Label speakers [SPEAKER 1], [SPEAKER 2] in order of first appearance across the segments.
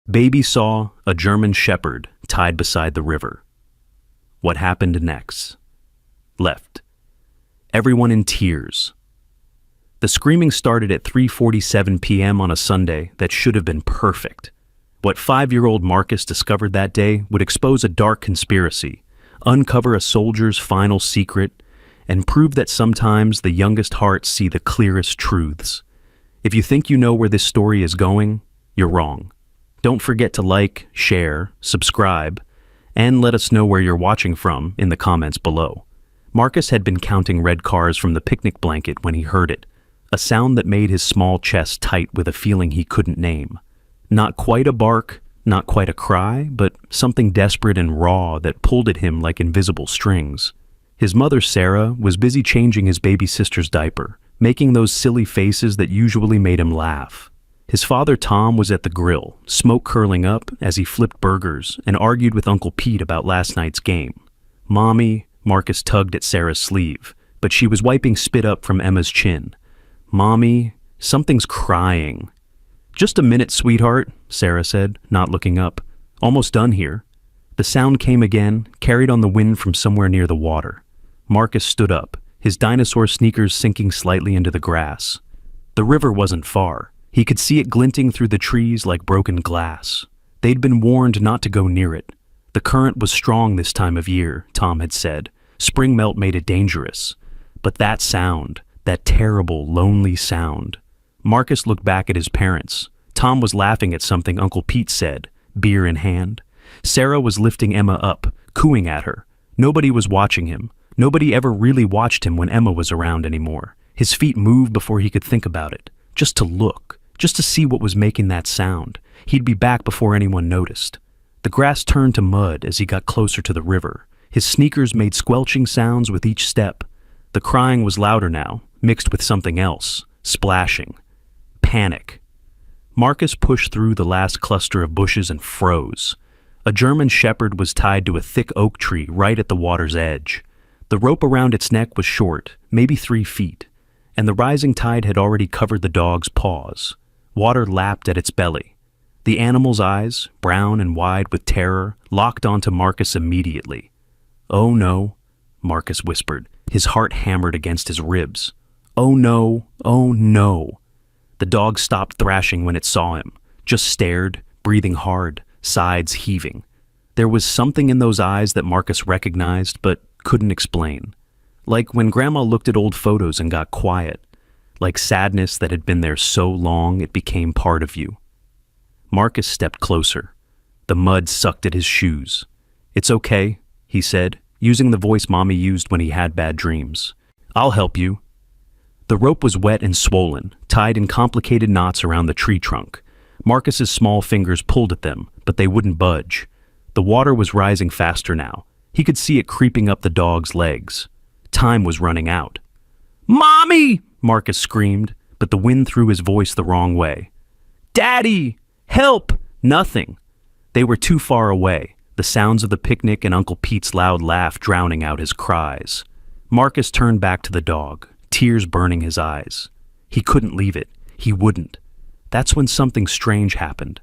[SPEAKER 1] Baby saw a German shepherd tied beside the river. What happened next? Left. Everyone in tears. The screaming started at 3:47 p.m. on a Sunday that should have been perfect. What 5-year-old Marcus discovered that day would expose a dark conspiracy, uncover a soldier's final secret, and prove that sometimes the youngest hearts see the clearest truths. If you think you know where this story is going, you're wrong. Don't forget to like, share, subscribe, and let us know where you're watching from in the comments below. Marcus had been counting red cars from the picnic blanket when he heard it, a sound that made his small chest tight with a feeling he couldn't name. Not quite a bark, not quite a cry, but something desperate and raw that pulled at him like invisible strings. His mother, Sarah, was busy changing his baby sister's diaper, making those silly faces that usually made him laugh. His father, Tom, was at the grill, smoke curling up as he flipped burgers and argued with Uncle Pete about last night's game. Mommy, Marcus tugged at Sarah's sleeve, but she was wiping spit up from Emma's chin. Mommy, something's crying. Just a minute, sweetheart, Sarah said, not looking up. Almost done here. The sound came again, carried on the wind from somewhere near the water. Marcus stood up, his dinosaur sneakers sinking slightly into the grass. The river wasn't far. He could see it glinting through the trees like broken glass. They'd been warned not to go near it. The current was strong this time of year, Tom had said. Spring melt made it dangerous. But that sound, that terrible, lonely sound. Marcus looked back at his parents. Tom was laughing at something Uncle Pete said, beer in hand. Sarah was lifting Emma up, cooing at her. Nobody was watching him. Nobody ever really watched him when Emma was around anymore. His feet moved before he could think about it. Just to look. Just to see what was making that sound. He'd be back before anyone noticed. The grass turned to mud as he got closer to the river. His sneakers made squelching sounds with each step. The crying was louder now, mixed with something else. Splashing. Panic. Marcus pushed through the last cluster of bushes and froze. A German shepherd was tied to a thick oak tree right at the water's edge. The rope around its neck was short, maybe 3 feet, and the rising tide had already covered the dog's paws. Water lapped at its belly. The animal's eyes, brown and wide with terror, locked onto Marcus immediately. "Oh no," Marcus whispered, his heart hammered against his ribs. "Oh no, oh no." The dog stopped thrashing when it saw him, just stared, breathing hard, sides heaving. There was something in those eyes that Marcus recognized but couldn't explain. Like when Grandma looked at old photos and got quiet. Like sadness that had been there so long it became part of you. Marcus stepped closer. The mud sucked at his shoes. "It's okay," he said, using the voice Mommy used when he had bad dreams. "I'll help you." The rope was wet and swollen, tied in complicated knots around the tree trunk. Marcus's small fingers pulled at them, but they wouldn't budge. The water was rising faster now. He could see it creeping up the dog's legs. Time was running out. "Mommy!" Marcus screamed, but the wind threw his voice the wrong way. "Daddy! Help!" Nothing. They were too far away, the sounds of the picnic and Uncle Pete's loud laugh drowning out his cries. Marcus turned back to the dog, tears burning his eyes. He couldn't leave it. He wouldn't. That's when something strange happened.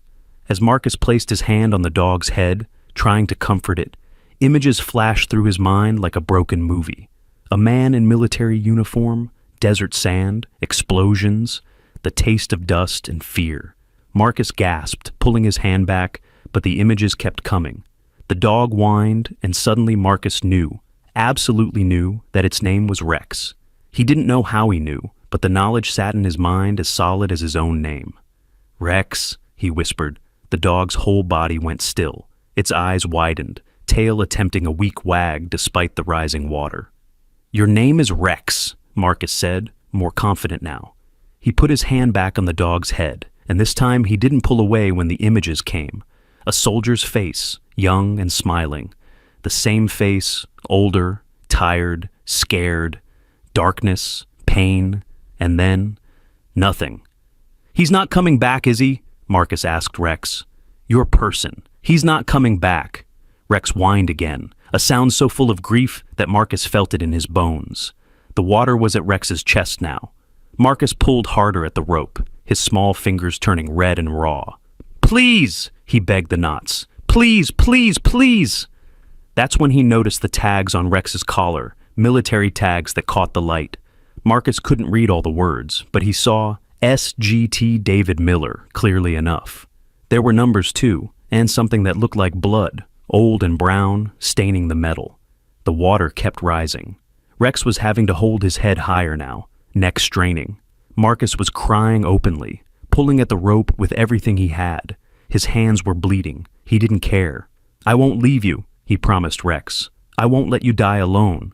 [SPEAKER 1] As Marcus placed his hand on the dog's head, trying to comfort it, images flashed through his mind like a broken movie. A man in military uniform, desert sand, explosions, the taste of dust and fear. Marcus gasped, pulling his hand back, but the images kept coming. The dog whined, and suddenly Marcus knew, absolutely knew, that its name was Rex. He didn't know how he knew, but the knowledge sat in his mind as solid as his own name. "Rex," he whispered. The dog's whole body went still. Its eyes widened, tail attempting a weak wag despite the rising water. "Your name is Rex," Marcus said, more confident now. He put his hand back on the dog's head, and this time he didn't pull away when the images came. A soldier's face, young and smiling. The same face, older, tired, scared, darkness, pain, and then nothing. "He's not coming back, is he?" Marcus asked Rex. "Your person. He's not coming back." Rex whined again, a sound so full of grief that Marcus felt it in his bones. The water was at Rex's chest now. Marcus pulled harder at the rope, his small fingers turning red and raw. "Please!" He begged the knots. Please, please, please! That's when he noticed the tags on Rex's collar, military tags that caught the light. Marcus couldn't read all the words, but he saw SGT David Miller clearly enough. There were numbers too, and something that looked like blood, old and brown, staining the metal. The water kept rising. Rex was having to hold his head higher now, neck straining. Marcus was crying openly, pulling at the rope with everything he had. His hands were bleeding. He didn't care. I won't leave you, he promised Rex. I won't let you die alone.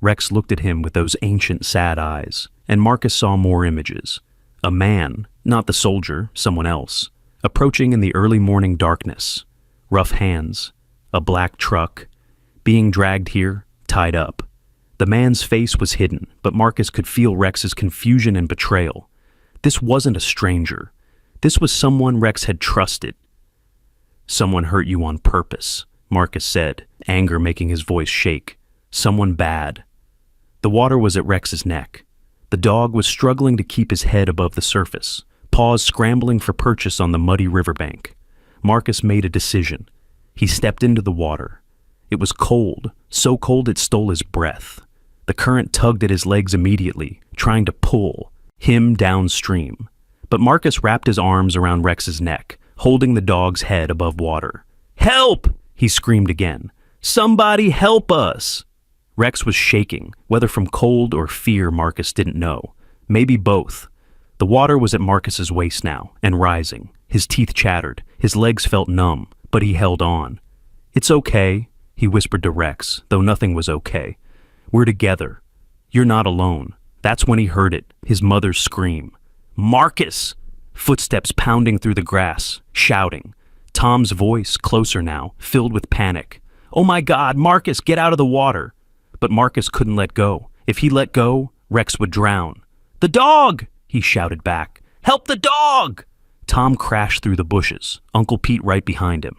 [SPEAKER 1] Rex looked at him with those ancient, sad eyes, and Marcus saw more images. A man, not the soldier, someone else, approaching in the early morning darkness. Rough hands, a black truck, being dragged here, tied up. The man's face was hidden, but Marcus could feel Rex's confusion and betrayal. This wasn't a stranger. This was someone Rex had trusted. Someone hurt you on purpose, Marcus said, anger making his voice shake. Someone bad. The water was at Rex's neck. The dog was struggling to keep his head above the surface, paws scrambling for purchase on the muddy riverbank. Marcus made a decision. He stepped into the water. It was cold, so cold it stole his breath. The current tugged at his legs immediately, trying to pull him downstream. But Marcus wrapped his arms around Rex's neck, holding the dog's head above water. Help! He screamed again. Somebody help us! Rex was shaking, whether from cold or fear Marcus didn't know. Maybe both. The water was at Marcus's waist now, and rising. His teeth chattered, his legs felt numb, but he held on. It's okay, he whispered to Rex, though nothing was okay. We're together. You're not alone. That's when he heard it, his mother's scream. Marcus! Footsteps pounding through the grass, shouting. Tom's voice, closer now, filled with panic. Oh my God, Marcus, get out of the water! But Marcus couldn't let go. If he let go, Rex would drown. The dog! He shouted back. Help the dog! Tom crashed through the bushes, Uncle Pete right behind him.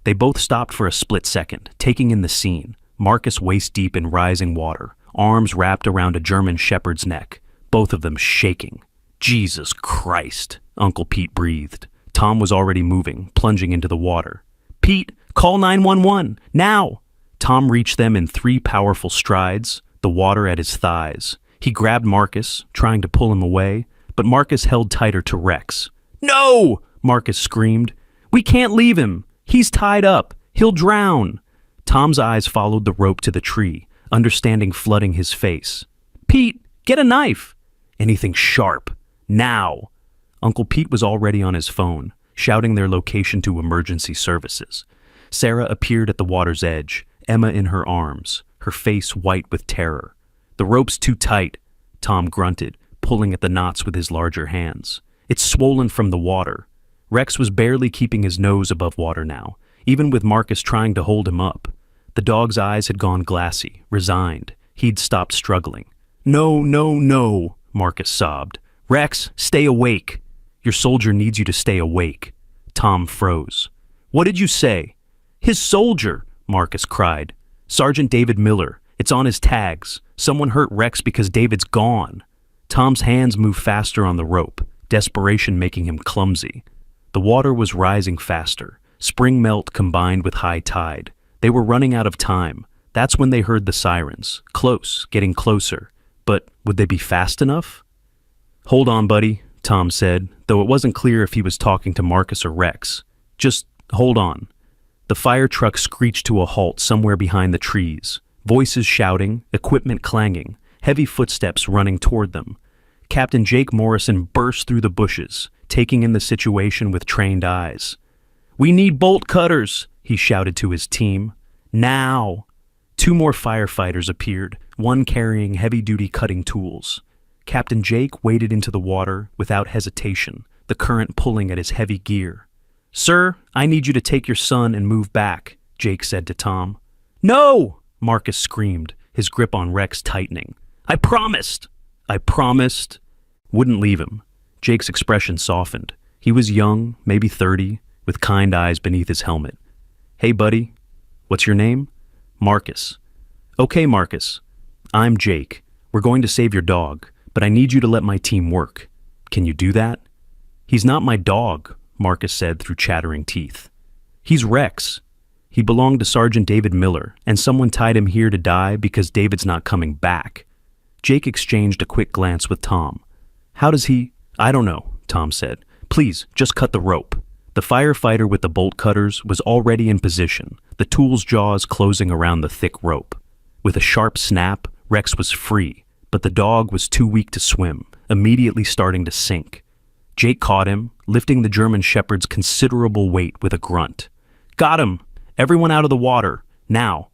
[SPEAKER 1] They both stopped for a split second, taking in the scene. Marcus waist-deep in rising water, arms wrapped around a German shepherd's neck, both of them shaking. Jesus Christ, Uncle Pete breathed. Tom was already moving, plunging into the water. Pete, call 911, now! Tom reached them in 3 powerful strides, the water at his thighs. He grabbed Marcus, trying to pull him away, but Marcus held tighter to Rex. No! Marcus screamed. We can't leave him. He's tied up. He'll drown. Tom's eyes followed the rope to the tree, understanding flooding his face. Pete, get a knife. Anything sharp. Now. Uncle Pete was already on his phone, shouting their location to emergency services. Sarah appeared at the water's edge, Emma in her arms, her face white with terror. The rope's too tight, Tom grunted, pulling at the knots with his larger hands. It's swollen from the water. Rex was barely keeping his nose above water now, even with Marcus trying to hold him up. The dog's eyes had gone glassy, resigned. He'd stopped struggling. No, no, no, Marcus sobbed. Rex, stay awake. Your soldier needs you to stay awake. Tom froze. What did you say? His soldier, Marcus cried. Sergeant David Miller. It's on his tags. Someone hurt Rex because David's gone. Tom's hands moved faster on the rope, desperation making him clumsy. The water was rising faster, spring melt combined with high tide. They were running out of time. That's when they heard the sirens, close, getting closer. But would they be fast enough? Hold on, buddy, Tom said, though it wasn't clear if he was talking to Marcus or Rex. Just hold on. The fire truck screeched to a halt somewhere behind the trees, voices shouting, equipment clanging, heavy footsteps running toward them. Captain Jake Morrison burst through the bushes, taking in the situation with trained eyes. We need bolt cutters, he shouted to his team. Now! 2 more firefighters appeared, one carrying heavy-duty cutting tools. Captain Jake waded into the water without hesitation, the current pulling at his heavy gear. Sir, I need you to take your son and move back, Jake said to Tom. No! Marcus screamed, his grip on Rex tightening. I promised! I promised. Wouldn't leave him. Jake's expression softened. He was young, maybe 30, with kind eyes beneath his helmet. Hey, buddy. What's your name? Marcus. Okay, Marcus. I'm Jake. We're going to save your dog, but I need you to let my team work. Can you do that? He's not my dog, Marcus said through chattering teeth. He's Rex. He belonged to Sergeant David Miller, and someone tied him here to die because David's not coming back. Jake exchanged a quick glance with Tom. How does he? I don't know, Tom said. Please, just cut the rope. The firefighter with the bolt cutters was already in position, the tool's jaws closing around the thick rope. With a sharp snap, Rex was free, but the dog was too weak to swim, immediately starting to sink. Jake caught him, lifting the German Shepherd's considerable weight with a grunt. Got him! Everyone out of the water, now!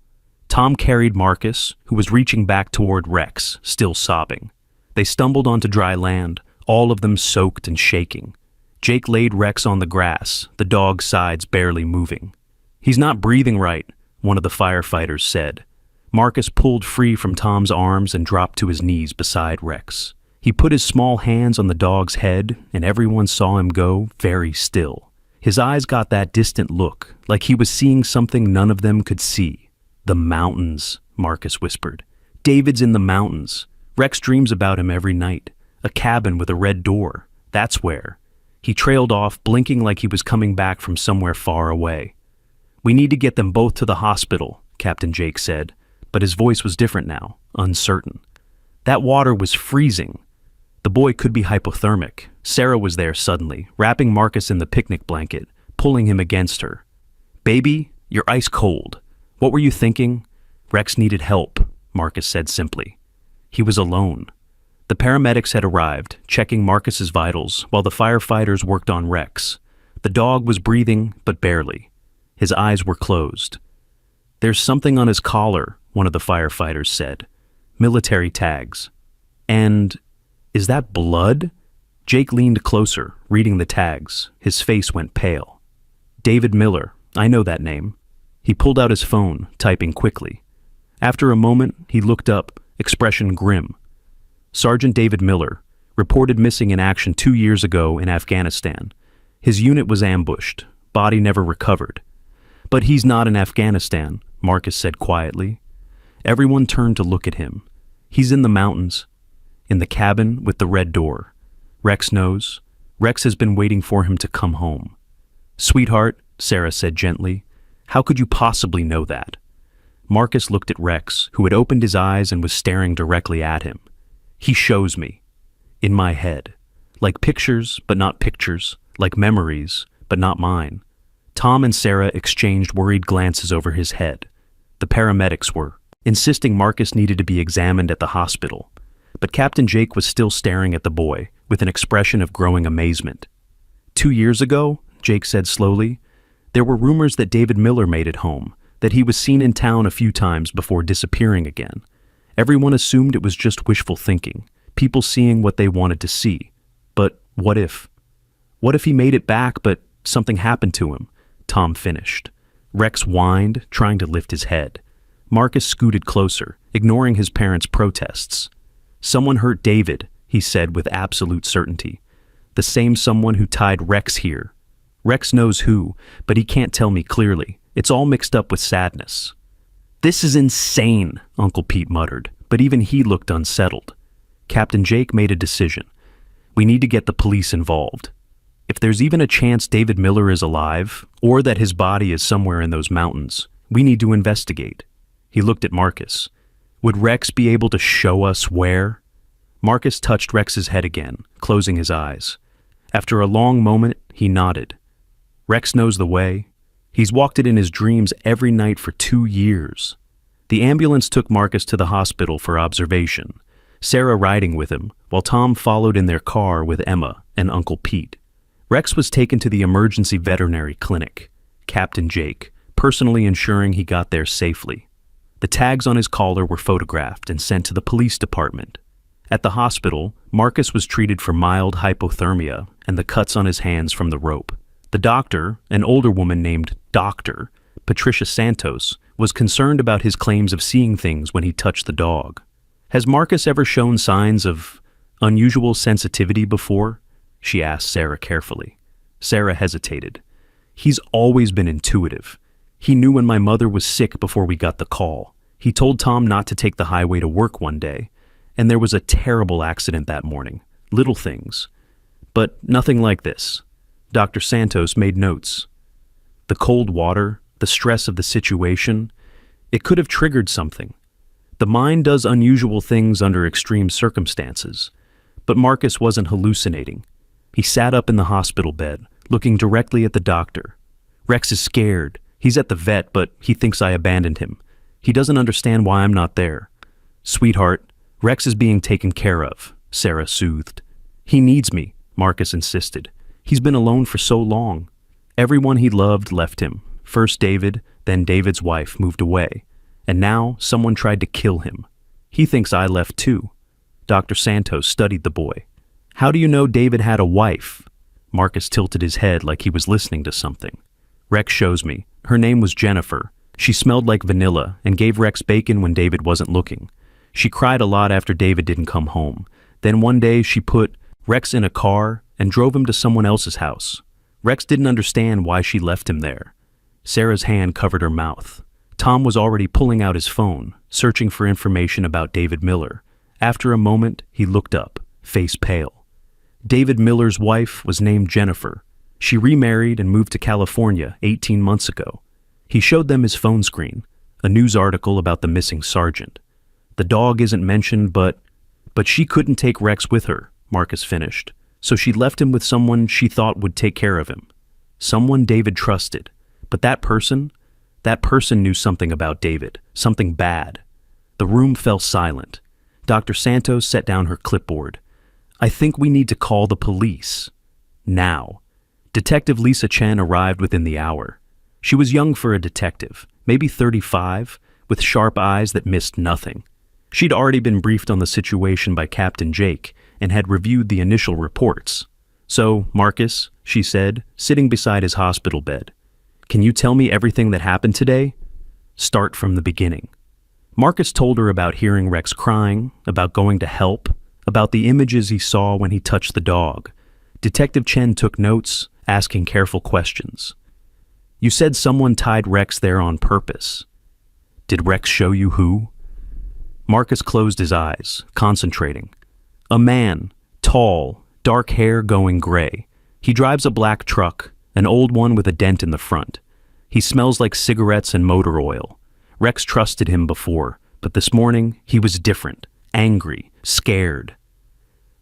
[SPEAKER 1] Tom carried Marcus, who was reaching back toward Rex, still sobbing. They stumbled onto dry land, all of them soaked and shaking. Jake laid Rex on the grass, the dog's sides barely moving. He's not breathing right, one of the firefighters said. Marcus pulled free from Tom's arms and dropped to his knees beside Rex. He put his small hands on the dog's head, and everyone saw him go very still. His eyes got that distant look, like he was seeing something none of them could see. The mountains, Marcus whispered. David's in the mountains. Rex dreams about him every night. A cabin with a red door. That's where. He trailed off, blinking like he was coming back from somewhere far away. We need to get them both to the hospital, Captain Jake said, but his voice was different now, uncertain. That water was freezing. The boy could be hypothermic. Sarah was there suddenly, wrapping Marcus in the picnic blanket, pulling him against her. Baby, you're ice cold. What were you thinking? Rex needed help, Marcus said simply. He was alone. The paramedics had arrived, checking Marcus's vitals while the firefighters worked on Rex. The dog was breathing, but barely. His eyes were closed. There's something on his collar, one of the firefighters said. Military tags. And is that blood? Jake leaned closer, reading the tags. His face went pale. David Miller, I know that name. He pulled out his phone, typing quickly. After a moment, he looked up, expression grim. Sergeant David Miller, reported missing in action 2 years ago in Afghanistan. His unit was ambushed, body never recovered. But he's not in Afghanistan, Marcus said quietly. Everyone turned to look at him. He's in the mountains, in the cabin with the red door. Rex knows. Rex has been waiting for him to come home. Sweetheart, Sarah said gently, how could you possibly know that? Marcus looked at Rex, who had opened his eyes and was staring directly at him. He shows me. In my head. Like pictures, but not pictures. Like memories, but not mine. Tom and Sarah exchanged worried glances over his head. The paramedics were, insisting Marcus needed to be examined at the hospital. But Captain Jake was still staring at the boy, with an expression of growing amazement. 2 years ago, Jake said slowly, there were rumors that David Miller made it home, that he was seen in town a few times before disappearing again. Everyone assumed it was just wishful thinking, people seeing what they wanted to see. But what if? What if he made it back, but something happened to him? Tom finished. Rex whined, trying to lift his head. Marcus scooted closer, ignoring his parents' protests. Someone hurt David, he said with absolute certainty. The same someone who tied Rex here. Rex knows who, but he can't tell me clearly. It's all mixed up with sadness. This is insane, Uncle Pete muttered, but even he looked unsettled. Captain Jake made a decision. We need to get the police involved. If there's even a chance David Miller is alive, or that his body is somewhere in those mountains, we need to investigate. He looked at Marcus. Would Rex be able to show us where? Marcus touched Rex's head again, closing his eyes. After a long moment, he nodded. Rex knows the way. He's walked it in his dreams every night for 2 years. The ambulance took Marcus to the hospital for observation, Sarah riding with him, while Tom followed in their car with Emma and Uncle Pete. Rex was taken to the emergency veterinary clinic, Captain Jake, personally ensuring he got there safely. The tags on his collar were photographed and sent to the police department. At the hospital, Marcus was treated for mild hypothermia and the cuts on his hands from the rope. The doctor, an older woman named Dr. Patricia Santos, was concerned about his claims of seeing things when he touched the dog. Has Marcus ever shown signs of unusual sensitivity before? She asked Sarah carefully. Sarah hesitated. He's always been intuitive. He knew when my mother was sick before we got the call. He told Tom not to take the highway to work one day, and there was a terrible accident that morning. Little things. But nothing like this. Dr. Santos made notes. The cold water, the stress of the situation, it could have triggered something. The mind does unusual things under extreme circumstances. But Marcus wasn't hallucinating. He sat up in the hospital bed, looking directly at the doctor. Rex is scared. He's at the vet, but he thinks I abandoned him. He doesn't understand why I'm not there. Sweetheart, Rex is being taken care of, Sarah soothed. He needs me, Marcus insisted. He's been alone for so long. Everyone he loved left him. First David, then David's wife moved away. And now someone tried to kill him. He thinks I left too. Dr. Santos studied the boy. How do you know David had a wife? Marcus tilted his head like he was listening to something. Rex shows me. Her name was Jennifer. She smelled like vanilla and gave Rex bacon when David wasn't looking. She cried a lot after David didn't come home. Then one day she put Rex in a car and drove him to someone else's house. Rex didn't understand why she left him there. Sarah's hand covered her mouth. Tom was already pulling out his phone, searching for information about David Miller. After a moment, he looked up, face pale. David Miller's wife was named Jennifer. She remarried and moved to California 18 months ago. He showed them his phone screen, a news article about the missing sergeant. The dog isn't mentioned, but she couldn't take Rex with her, Marcus finished. So she left him with someone she thought would take care of him. Someone David trusted. But that person knew something about David, something bad. The room fell silent. Dr. Santos set down her clipboard. I think we need to call the police. Now. Detective Lisa Chen arrived within the hour. She was young for a detective, maybe 35, with sharp eyes that missed nothing. She'd already been briefed on the situation by Captain Jake and had reviewed the initial reports. So, Marcus, she said, sitting beside his hospital bed, can you tell me everything that happened today? Start from the beginning. Marcus told her about hearing Rex crying, about going to help, about the images he saw when he touched the dog. Detective Chen took notes, asking careful questions. You said someone tied Rex there on purpose. Did Rex show you who? Marcus closed his eyes, concentrating. A man, tall, dark hair going gray. He drives a black truck, an old one with a dent in the front. He smells like cigarettes and motor oil. Rex trusted him before, but this morning he was different, angry, scared.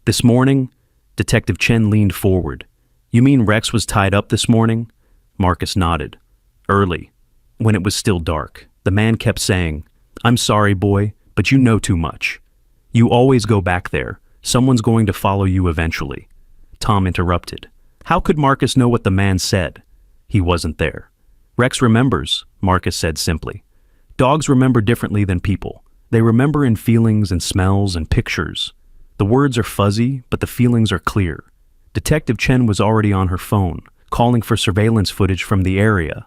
[SPEAKER 1] This morning, Detective Chen leaned forward. You mean Rex was tied up this morning? Marcus nodded. Early, when it was still dark. The man kept saying, I'm sorry, boy, but you know too much. You always go back there. Someone's going to follow you eventually. Tom interrupted. How could Marcus know what the man said? He wasn't there. Rex remembers, Marcus said simply. Dogs remember differently than people. They remember in feelings and smells and pictures. The words are fuzzy, but the feelings are clear. Detective Chen was already on her phone, calling for surveillance footage from the area.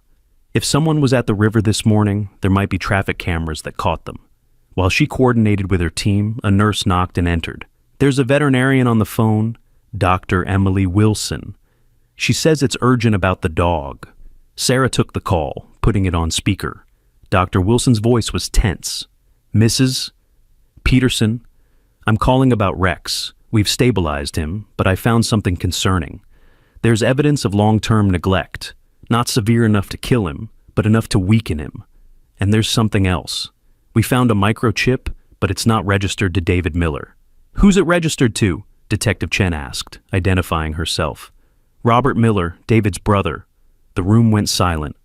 [SPEAKER 1] If someone was at the river this morning, there might be traffic cameras that caught them. While she coordinated with her team, a nurse knocked and entered. There's a veterinarian on the phone, Dr. Emily Wilson. She says it's urgent about the dog. Sarah took the call, putting it on speaker. Dr. Wilson's voice was tense. Mrs. Peterson, I'm calling about Rex. We've stabilized him, but I found something concerning. There's evidence of long-term neglect. Not severe enough to kill him, but enough to weaken him. And there's something else. We found a microchip, but it's not registered to David Miller. Who's it registered to? Detective Chen asked, identifying herself. Robert Miller, David's brother. The room went silent.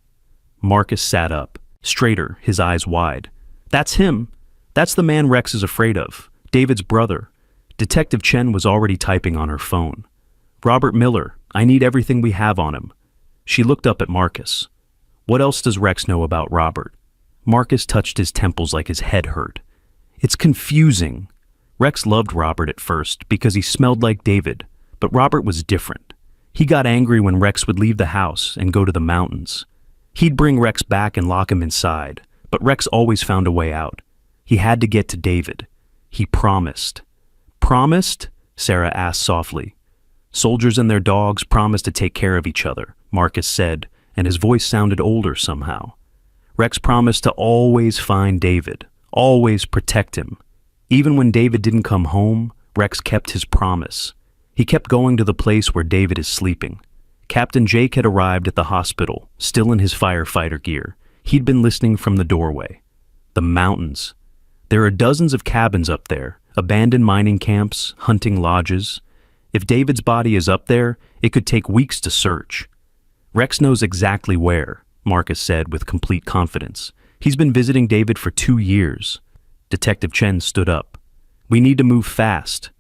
[SPEAKER 1] Marcus sat up, straighter, his eyes wide. That's him. That's the man Rex is afraid of. David's brother. Detective Chen was already typing on her phone. Robert Miller, I need everything we have on him. She looked up at Marcus. What else does Rex know about Robert? Marcus touched his temples like his head hurt. It's confusing. Rex loved Robert at first because he smelled like David, but Robert was different. He got angry when Rex would leave the house and go to the mountains. He'd bring Rex back and lock him inside, but Rex always found a way out. He had to get to David. He promised. Promised? Sarah asked softly. Soldiers and their dogs promise to take care of each other, Marcus said, and his voice sounded older somehow. Rex promised to always find David, always protect him. Even when David didn't come home, Rex kept his promise. He kept going to the place where David is sleeping, Captain Jake had arrived at the hospital, still in his firefighter gear. He'd been listening from the doorway. The mountains. There are dozens of cabins up there, abandoned mining camps, hunting lodges. If David's body is up there, it could take weeks to search. Rex knows exactly where, Marcus said with complete confidence. He's been visiting David for 2 years. Detective Chen stood up. We need to move fast.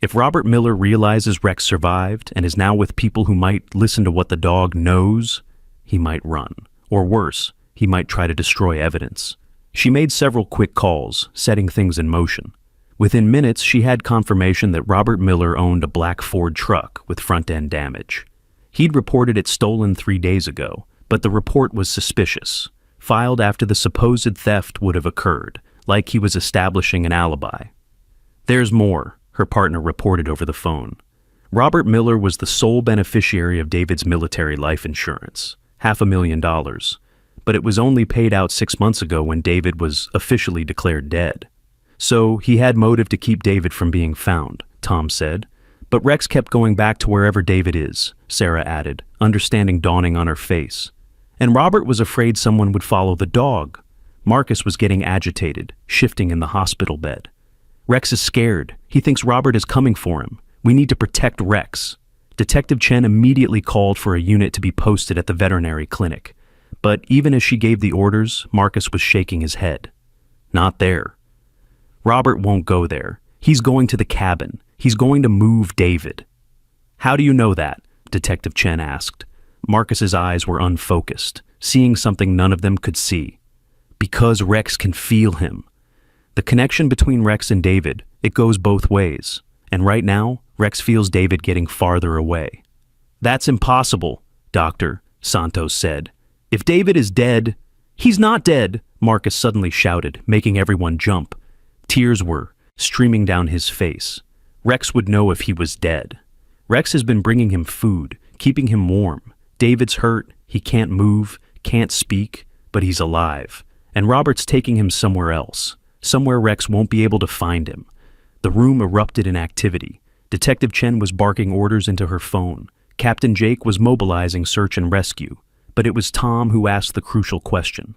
[SPEAKER 1] If Robert Miller realizes Rex survived and is now with people who might listen to what the dog knows, he might run. Or worse, he might try to destroy evidence. She made several quick calls, setting things in motion. Within minutes, she had confirmation that Robert Miller owned a black Ford truck with front-end damage. He'd reported it stolen 3 days ago, but the report was suspicious, filed after the supposed theft would have occurred, like he was establishing an alibi. There's more, her partner reported over the phone. Robert Miller was the sole beneficiary of David's military life insurance, $500,000, but it was only paid out 6 months ago when David was officially declared dead. So he had motive to keep David from being found, Tom said. But Rex kept going back to wherever David is, Sarah added, understanding dawning on her face. And Robert was afraid someone would follow the dog. Marcus was getting agitated, shifting in the hospital bed. Rex is scared. He thinks Robert is coming for him. We need to protect Rex. Detective Chen immediately called for a unit to be posted at the veterinary clinic. But even as she gave the orders, Marcus was shaking his head. Not there. Robert won't go there. He's going to the cabin. He's going to move David. How do you know that? Detective Chen asked. Marcus's eyes were unfocused, seeing something none of them could see. Because Rex can feel him. The connection between Rex and David, it goes both ways. And right now, Rex feels David getting farther away. That's impossible, Doctor, Santos said. If David is dead, he's not dead, Marcus suddenly shouted, making everyone jump. Tears were streaming down his face. Rex would know if he was dead. Rex has been bringing him food, keeping him warm. David's hurt, he can't move, can't speak, but he's alive. And Robert's taking him somewhere else. Somewhere Rex won't be able to find him. The room erupted in activity. Detective Chen was barking orders into her phone. Captain Jake was mobilizing search and rescue. But it was Tom who asked the crucial question.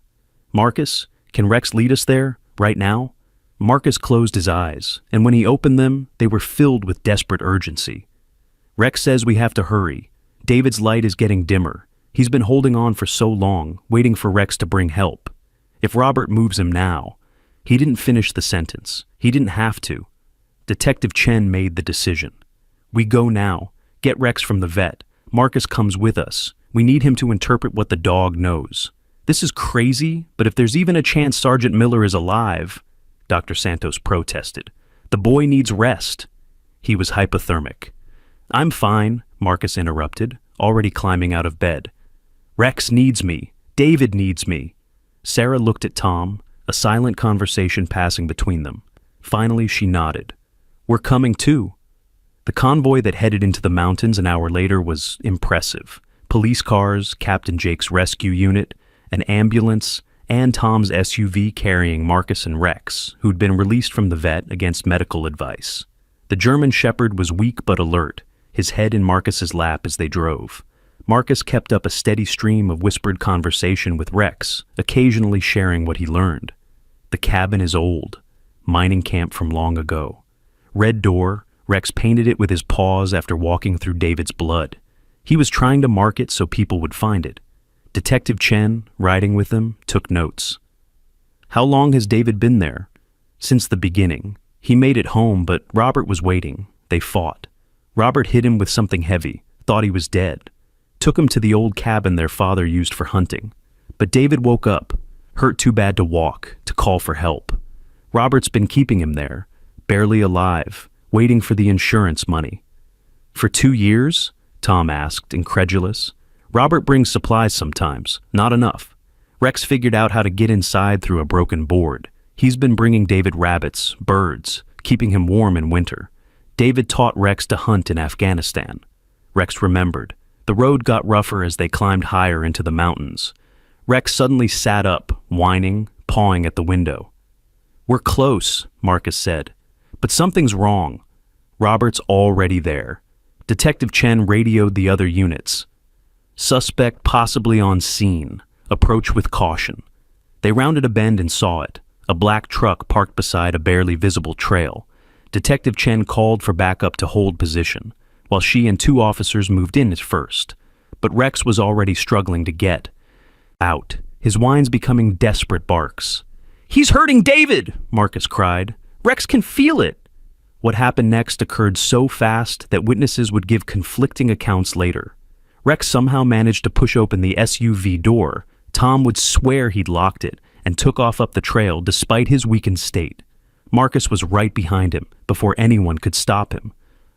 [SPEAKER 1] Marcus, can Rex lead us there, right now? Marcus closed his eyes, and when he opened them, they were filled with desperate urgency. Rex says we have to hurry. David's light is getting dimmer. He's been holding on for so long, waiting for Rex to bring help. If Robert moves him now... He didn't finish the sentence. He didn't have to. Detective Chen made the decision. We go now. Get Rex from the vet. Marcus comes with us. We need him to interpret what the dog knows. This is crazy, but if there's even a chance Sergeant Miller is alive, Dr. Santos protested. The boy needs rest. He was hypothermic. I'm fine, Marcus interrupted, already climbing out of bed. Rex needs me. David needs me. Sarah looked at Tom, a silent conversation passing between them. Finally, she nodded. We're coming too. The convoy that headed into the mountains an hour later was impressive. Police cars, Captain Jake's rescue unit, an ambulance, and Tom's SUV carrying Marcus and Rex, who'd been released from the vet against medical advice. The German Shepherd was weak but alert, his head in Marcus's lap as they drove. Marcus kept up a steady stream of whispered conversation with Rex, occasionally sharing what he learned. The cabin is old, mining camp from long ago. Red door, Rex painted it with his paws after walking through David's blood. He was trying to mark it so people would find it. Detective Chen, riding with them, took notes. How long has David been there? Since the beginning. He made it home, but Robert was waiting. They fought. Robert hit him with something heavy, thought he was dead. Took him to the old cabin their father used for hunting. But David woke up, hurt too bad to walk, to call for help. Robert's been keeping him there, barely alive, waiting for the insurance money. For 2 years? Tom asked, incredulous. Robert brings supplies sometimes, not enough. Rex figured out how to get inside through a broken board. He's been bringing David rabbits, birds, keeping him warm in winter. David taught Rex to hunt in Afghanistan. Rex remembered. The road got rougher as they climbed higher into the mountains. Rex suddenly sat up, whining, pawing at the window. We're close, Marcus said. But something's wrong. Robert's already there. Detective Chen radioed the other units. Suspect possibly on scene. Approach with caution. They rounded a bend and saw it. A black truck parked beside a barely visible trail. Detective Chen called for backup to hold position, while she and 2 officers moved in at first. But Rex was already struggling to get out, his whines becoming desperate barks. "He's hurting David!" Marcus cried. "Rex can feel it!" What happened next occurred so fast that witnesses would give conflicting accounts later. Rex somehow managed to push open the SUV door. Tom would swear he'd locked it and took off up the trail despite his weakened state. Marcus was right behind him before anyone could stop him.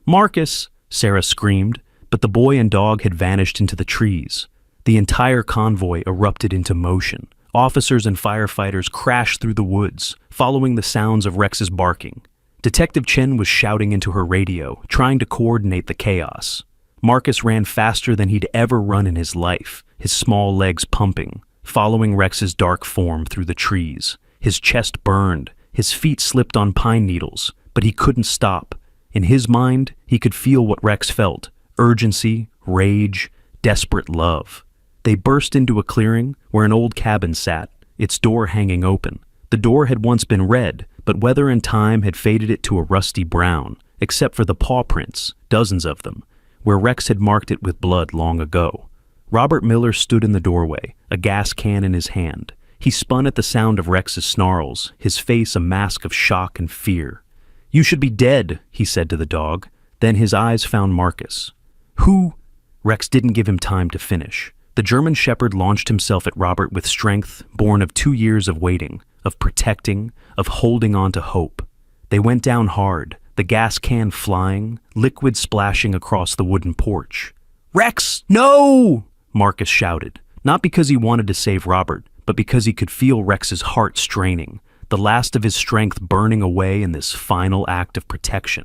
[SPEAKER 1] "Marcus!" Sarah screamed, but the boy and dog had vanished into the trees. The entire convoy erupted into motion. Officers and firefighters crashed through the woods, following the sounds of Rex's barking. Detective Chen was shouting into her radio, trying to coordinate the chaos. Marcus ran faster than he'd ever run in his life, his small legs pumping, following Rex's dark form through the trees. His chest burned, his feet slipped on pine needles, but he couldn't stop. In his mind, he could feel what Rex felt: urgency, rage, desperate love. They burst into a clearing where an old cabin sat, its door hanging open. The door had once been red, but weather and time had faded it to a rusty brown, except for the paw prints, dozens of them, where Rex had marked it with blood long ago. Robert Miller stood in the doorway, a gas can in his hand. He spun at the sound of Rex's snarls, his face a mask of shock and fear. "You should be dead," he said to the dog. Then his eyes found Marcus. "Who?" Rex didn't give him time to finish. The German Shepherd launched himself at Robert with strength born of 2 years of waiting, of protecting, of holding on to hope. They went down hard, the gas can flying, liquid splashing across the wooden porch. "Rex, no!" Marcus shouted, not because he wanted to save Robert, but because he could feel Rex's heart straining, the last of his strength burning away in this final act of protection.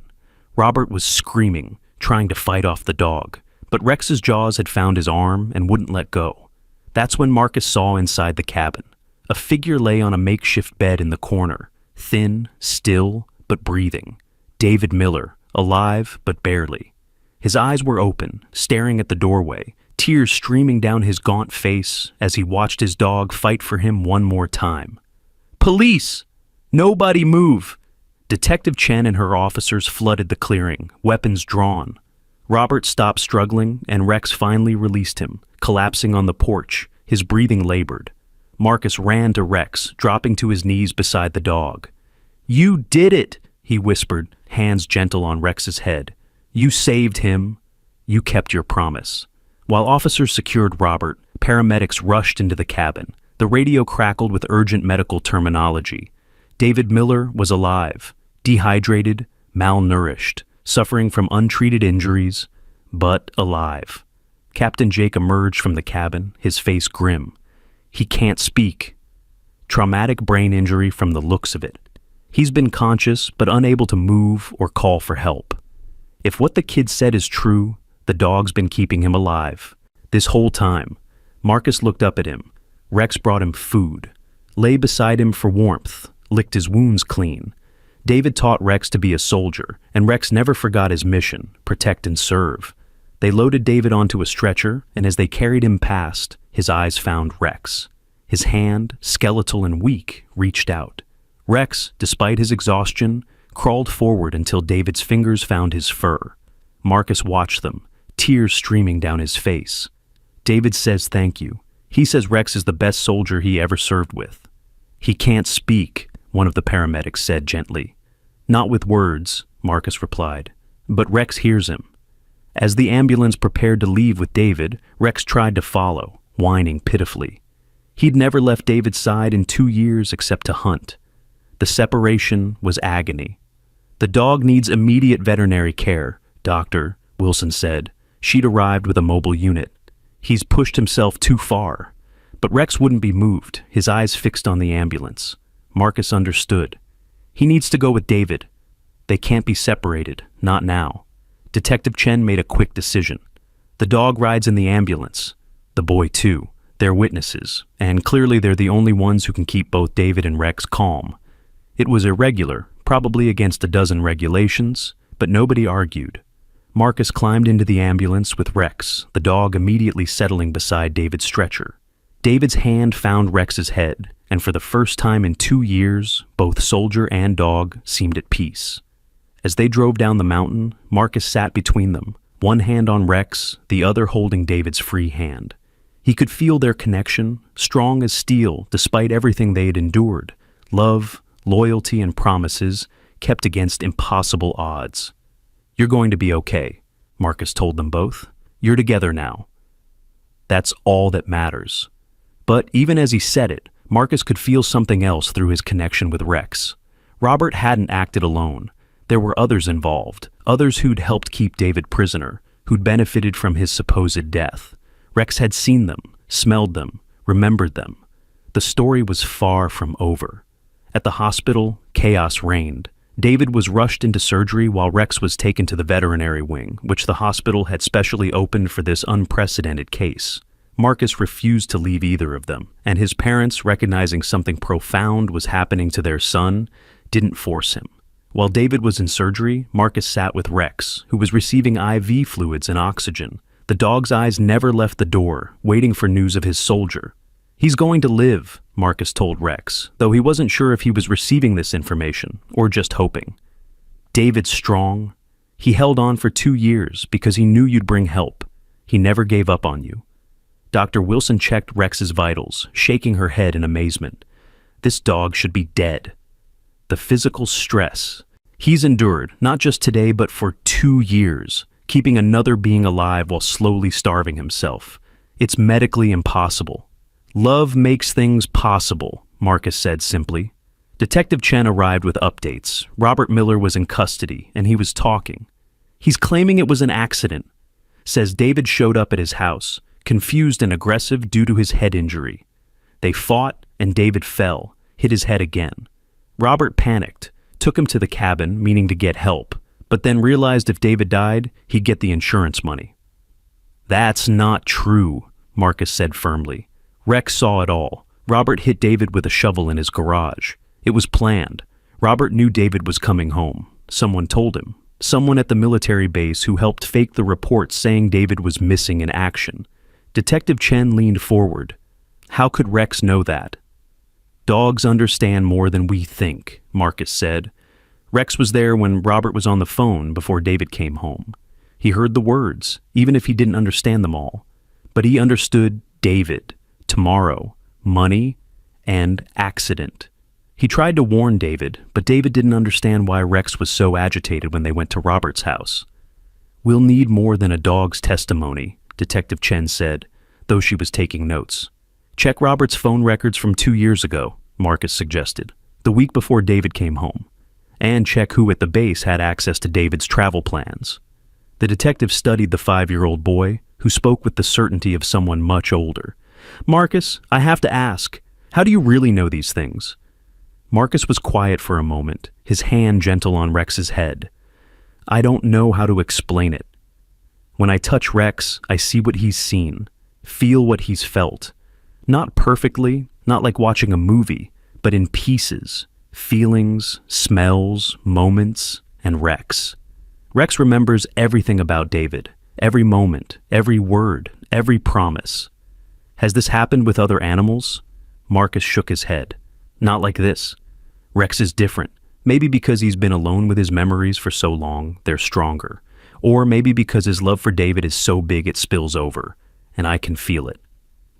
[SPEAKER 1] Robert was screaming, trying to fight off the dog, but Rex's jaws had found his arm and wouldn't let go. That's when Marcus saw inside the cabin. A figure lay on a makeshift bed in the corner, thin, still, but breathing. David Miller, alive but barely. His eyes were open, staring at the doorway, tears streaming down his gaunt face as he watched his dog fight for him one more time. "Police! Nobody move!" Detective Chen and her officers flooded the clearing, weapons drawn. Robert stopped struggling, and Rex finally released him, collapsing on the porch, his breathing labored. Marcus ran to Rex, dropping to his knees beside the dog. "You did it," he whispered, hands gentle on Rex's head. "You saved him. You kept your promise." While officers secured Robert, paramedics rushed into the cabin. The radio crackled with urgent medical terminology. David Miller was alive, dehydrated, malnourished, suffering from untreated injuries, but alive. Captain Jake emerged from the cabin, his face grim. He can't speak. Traumatic brain injury from the looks of it. He's been conscious, but unable to move or call for help. If what the kid said is true, the dog's been keeping him alive. This whole time, Marcus looked up at him. Rex brought him food, lay beside him for warmth, licked his wounds clean. David taught Rex to be a soldier, and Rex never forgot his mission, protect and serve. They loaded David onto a stretcher, and as they carried him past, his eyes found Rex. His hand, skeletal and weak, reached out. Rex, despite his exhaustion, crawled forward until David's fingers found his fur. Marcus watched them, tears streaming down his face. David says thank you. He says Rex is the best soldier he ever served with. "He can't speak," one of the paramedics said gently. "Not with words," Marcus replied, "but Rex hears him." As the ambulance prepared to leave with David, Rex tried to follow, whining pitifully. He'd never left David's side in 2 years except to hunt. The separation was agony. "The dog needs immediate veterinary care, Doctor," Wilson said. She'd arrived with a mobile unit. "He's pushed himself too far." But Rex wouldn't be moved, his eyes fixed on the ambulance. Marcus understood. He needs to go with David. They can't be separated, not now. Detective Chen made a quick decision. The dog rides in the ambulance. The boy too. They're witnesses, and clearly they're the only ones who can keep both David and Rex calm. It was irregular, probably against a dozen regulations, but nobody argued. Marcus climbed into the ambulance with Rex, the dog immediately settling beside David's stretcher. David's hand found Rex's head, and for the first time in 2 years, both soldier and dog seemed at peace. As they drove down the mountain, Marcus sat between them, one hand on Rex, the other holding David's free hand. He could feel their connection, strong as steel despite everything they had endured, love, loyalty, and promises kept against impossible odds. "You're going to be okay," Marcus told them both. "You're together now." That's all that matters. But even as he said it, Marcus could feel something else through his connection with Rex. Robert hadn't acted alone. There were others involved, others who'd helped keep David prisoner, who'd benefited from his supposed death. Rex had seen them, smelled them, remembered them. The story was far from over. At the hospital, chaos reigned. David was rushed into surgery while Rex was taken to the veterinary wing, which the hospital had specially opened for this unprecedented case. Marcus refused to leave either of them, and his parents, recognizing something profound was happening to their son, didn't force him. While David was in surgery, Marcus sat with Rex, who was receiving IV fluids and oxygen. The dog's eyes never left the door, waiting for news of his soldier. "He's going to live," Marcus told Rex, though he wasn't sure if he was receiving this information or just hoping. "David's strong. He held on for 2 years because he knew you'd bring help. He never gave up on you." Dr. Wilson checked Rex's vitals, shaking her head in amazement. "This dog should be dead." The physical stress he's endured, not just today but for 2 years, keeping another being alive while slowly starving himself. It's medically impossible. "Love makes things possible," Marcus said simply. Detective Chen arrived with updates. Robert Miller was in custody, and he was talking. "He's claiming it was an accident. Says David showed up at his house, confused and aggressive due to his head injury. They fought, and David fell, hit his head again. Robert panicked, took him to the cabin, meaning to get help, but then realized if David died, he'd get the insurance money." "That's not true," Marcus said firmly. "Rex saw it all. Robert hit David with a shovel in his garage. It was planned. Robert knew David was coming home. Someone told him. Someone at the military base who helped fake the reports saying David was missing in action." Detective Chen leaned forward. "How could Rex know that?" "Dogs understand more than we think," Marcus said. "Rex was there when Robert was on the phone before David came home. He heard the words, even if he didn't understand them all. But he understood David, tomorrow, money, and accident. He tried to warn David, but David didn't understand why Rex was so agitated when they went to Robert's house." "We'll need more than a dog's testimony," Detective Chen said, though she was taking notes. "Check Robert's phone records from 2 years ago," Marcus suggested, the week before David came home. "And check who at the base had access to David's travel plans." The detective studied the 5-year-old boy, who spoke with the certainty of someone much older. "Marcus, I have to ask, how do you really know these things?" Marcus was quiet for a moment, his hand gentle on Rex's head. "I don't know how to explain it. When I touch Rex, I see what he's seen, feel what he's felt. Not perfectly, not like watching a movie, but in pieces, feelings, smells, moments, and Rex. Rex remembers everything about David, every moment, every word, every promise. Has this happened with other animals?" Marcus shook his head. "Not like this. Rex is different, maybe because he's been alone with his memories for so long, they're stronger. Or maybe because his love for David is so big it spills over, and I can feel it."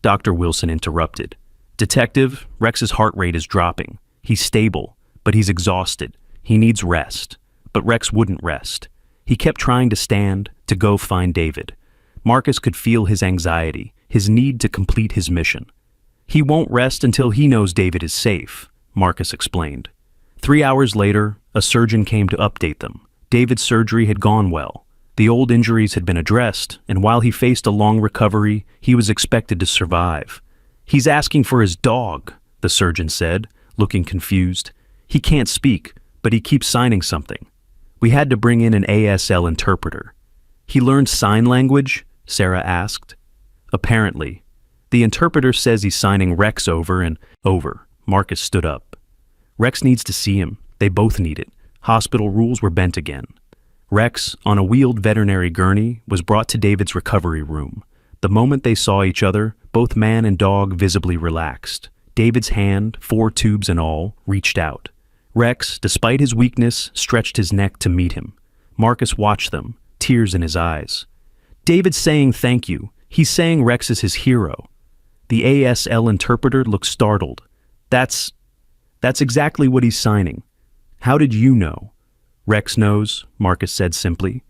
[SPEAKER 1] Dr. Wilson interrupted. "Detective, Rex's heart rate is dropping. He's stable, but he's exhausted. He needs rest." But Rex wouldn't rest. He kept trying to stand, to go find David. Marcus could feel his anxiety, his need to complete his mission. "He won't rest until he knows David is safe," Marcus explained. 3 hours later, a surgeon came to update them. David's surgery had gone well. The old injuries had been addressed, and while he faced a long recovery, he was expected to survive. "He's asking for his dog," the surgeon said, looking confused. "He can't speak, but he keeps signing something. We had to bring in an ASL interpreter." "He learned sign language?" Sarah asked. "Apparently. The interpreter says he's signing Rex over and over." Marcus stood up. "Rex needs to see him. They both need it. Hospital rules were bent again." Rex, on a wheeled veterinary gurney, was brought to David's recovery room. The moment they saw each other, both man and dog visibly relaxed. David's hand, 4 tubes in all, reached out. Rex, despite his weakness, stretched his neck to meet him. Marcus watched them, tears in his eyes. David's saying thank you. He's saying Rex is his hero. The ASL interpreter looked startled. That's exactly what he's signing. How did you know? Rex knows, Marcus said simply.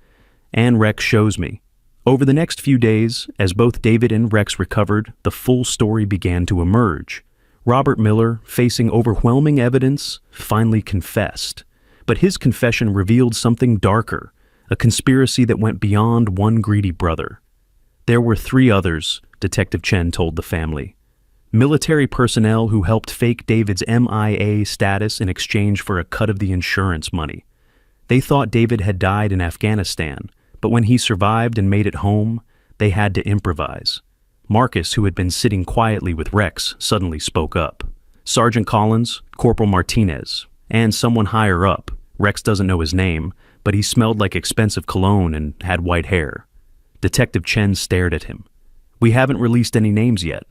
[SPEAKER 1] And Rex shows me. Over the next few days, as both David and Rex recovered, the full story began to emerge. Robert Miller, facing overwhelming evidence, finally confessed. But his confession revealed something darker, a conspiracy that went beyond one greedy brother. There were 3 others, Detective Chen told the family. Military personnel who helped fake David's MIA status in exchange for a cut of the insurance money. They thought David had died in Afghanistan, but when he survived and made it home, they had to improvise. Marcus, who had been sitting quietly with Rex, suddenly spoke up. Sergeant Collins, Corporal Martinez, and someone higher up. Rex doesn't know his name, but he smelled like expensive cologne and had white hair. Detective Chen stared at him. We haven't released any names yet.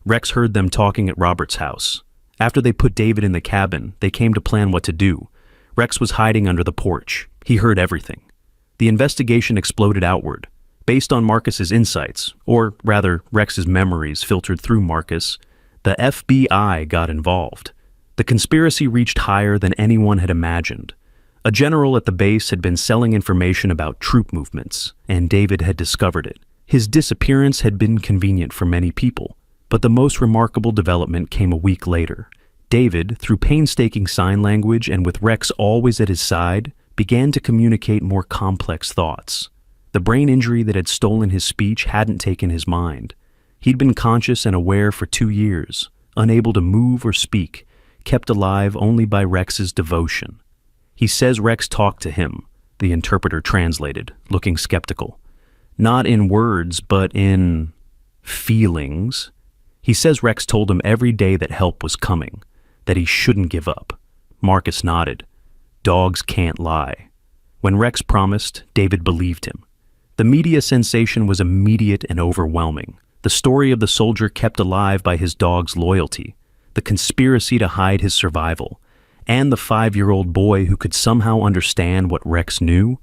[SPEAKER 1] Rex heard them talking at Robert's house. After they put David in the cabin, they came to plan what to do. Rex was hiding under the porch. He heard everything. The investigation exploded outward. Based on Marcus's insights, or rather Rex's memories filtered through Marcus, the FBI got involved. The conspiracy reached higher than anyone had imagined. A general at the base had been selling information about troop movements, and David had discovered it. His disappearance had been convenient for many people, but the most remarkable development came a week later. David, through painstaking sign language and with Rex always at his side, began to communicate more complex thoughts. The brain injury that had stolen his speech hadn't taken his mind. He'd been conscious and aware for 2 years, unable to move or speak, kept alive only by Rex's devotion. He says Rex talked to him, the interpreter translated, looking skeptical. Not in words, but in feelings. He says Rex told him every day that help was coming, that he shouldn't give up. Marcus nodded. Dogs can't lie. When Rex promised, David believed him. The media sensation was immediate and overwhelming. The story of the soldier kept alive by his dog's loyalty, the conspiracy to hide his survival, and the 5-year-old boy who could somehow understand what Rex knew.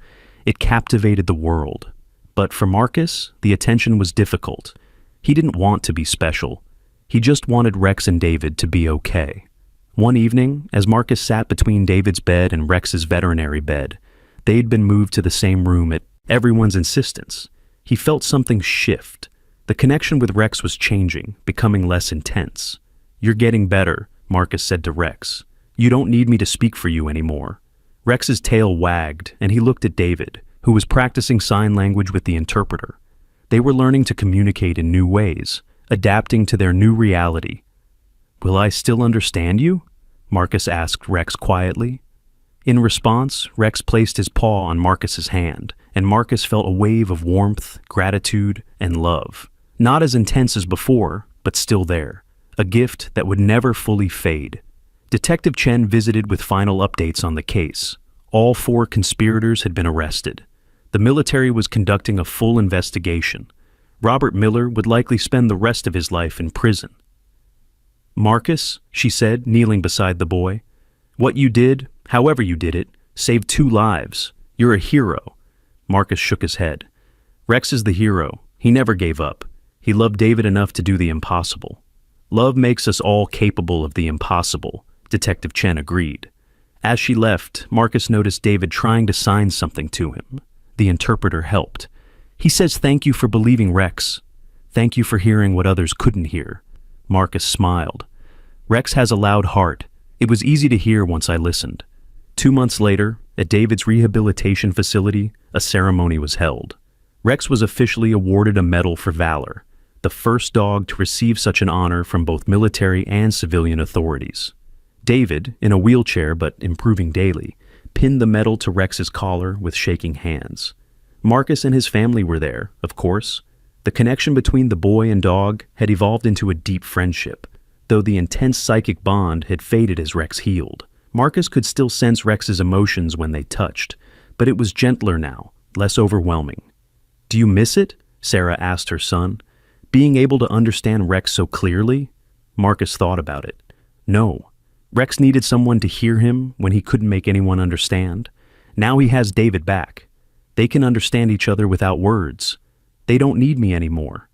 [SPEAKER 1] It captivated the world. But for Marcus, the attention was difficult. He didn't want to be special. He just wanted Rex and David to be okay. One evening, as Marcus sat between David's bed and Rex's veterinary bed, they'd been moved to the same room at everyone's insistence. He felt something shift. The connection with Rex was changing, becoming less intense. You're getting better, Marcus said to Rex. You don't need me to speak for you anymore. Rex's tail wagged, and he looked at David, who was practicing sign language with the interpreter. They were learning to communicate in new ways, adapting to their new reality. Will I still understand you? Marcus asked Rex quietly. In response, Rex placed his paw on Marcus's hand, and Marcus felt a wave of warmth, gratitude, and love. Not as intense as before, but still there. A gift that would never fully fade. Detective Chen visited with final updates on the case. All 4 conspirators had been arrested. The military was conducting a full investigation. Robert Miller would likely spend the rest of his life in prison. Marcus, she said, kneeling beside the boy, what you did, however you did it, saved 2 lives. You're a hero. Marcus shook his head. Rex is the hero. He never gave up. He loved David enough to do the impossible. Love makes us all capable of the impossible, Detective Chen agreed. As she left, Marcus noticed David trying to sign something to him. The interpreter helped. He says thank you for believing Rex. Thank you for hearing what others couldn't hear. Marcus smiled. Rex has a loud heart. It was easy to hear once I listened. 2 months later, at David's rehabilitation facility, a ceremony was held. Rex was officially awarded a Medal for Valor, the first dog to receive such an honor from both military and civilian authorities. David, in a wheelchair but improving daily, pinned the medal to Rex's collar with shaking hands. Marcus and his family were there, of course. The connection between the boy and dog had evolved into a deep friendship, though the intense psychic bond had faded as Rex healed. Marcus could still sense Rex's emotions when they touched, but it was gentler now, less overwhelming. "Do you miss it?" Sarah asked her son. "Being able to understand Rex so clearly?" Marcus thought about it. No. Rex needed someone to hear him when he couldn't make anyone understand. Now he has David back. They can understand each other without words. They don't need me anymore.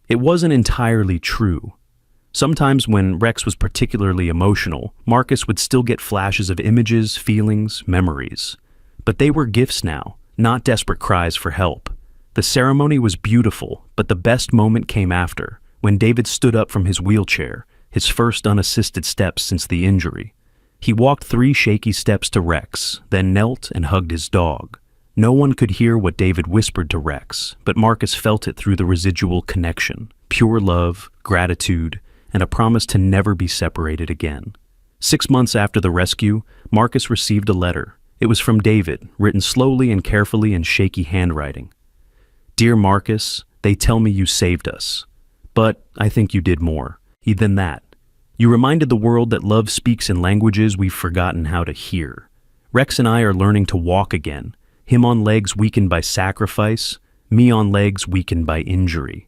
[SPEAKER 1] It wasn't entirely true. Sometimes when Rex was particularly emotional, Marcus would still get flashes of images, feelings, memories. But they were gifts now, not desperate cries for help. The ceremony was beautiful, but the best moment came after, when David stood up from his wheelchair, his first unassisted steps since the injury. He walked 3 shaky steps to Rex, then knelt and hugged his dog. No one could hear what David whispered to Rex, but Marcus felt it through the residual connection, pure love, gratitude, and a promise to never be separated again. 6 months after the rescue, Marcus received a letter. It was from David, written slowly and carefully in shaky handwriting. "Dear Marcus, they tell me you saved us. But I think you did more than that. You reminded the world that love speaks in languages we've forgotten how to hear. Rex and I are learning to walk again, him on legs weakened by sacrifice, me on legs weakened by injury.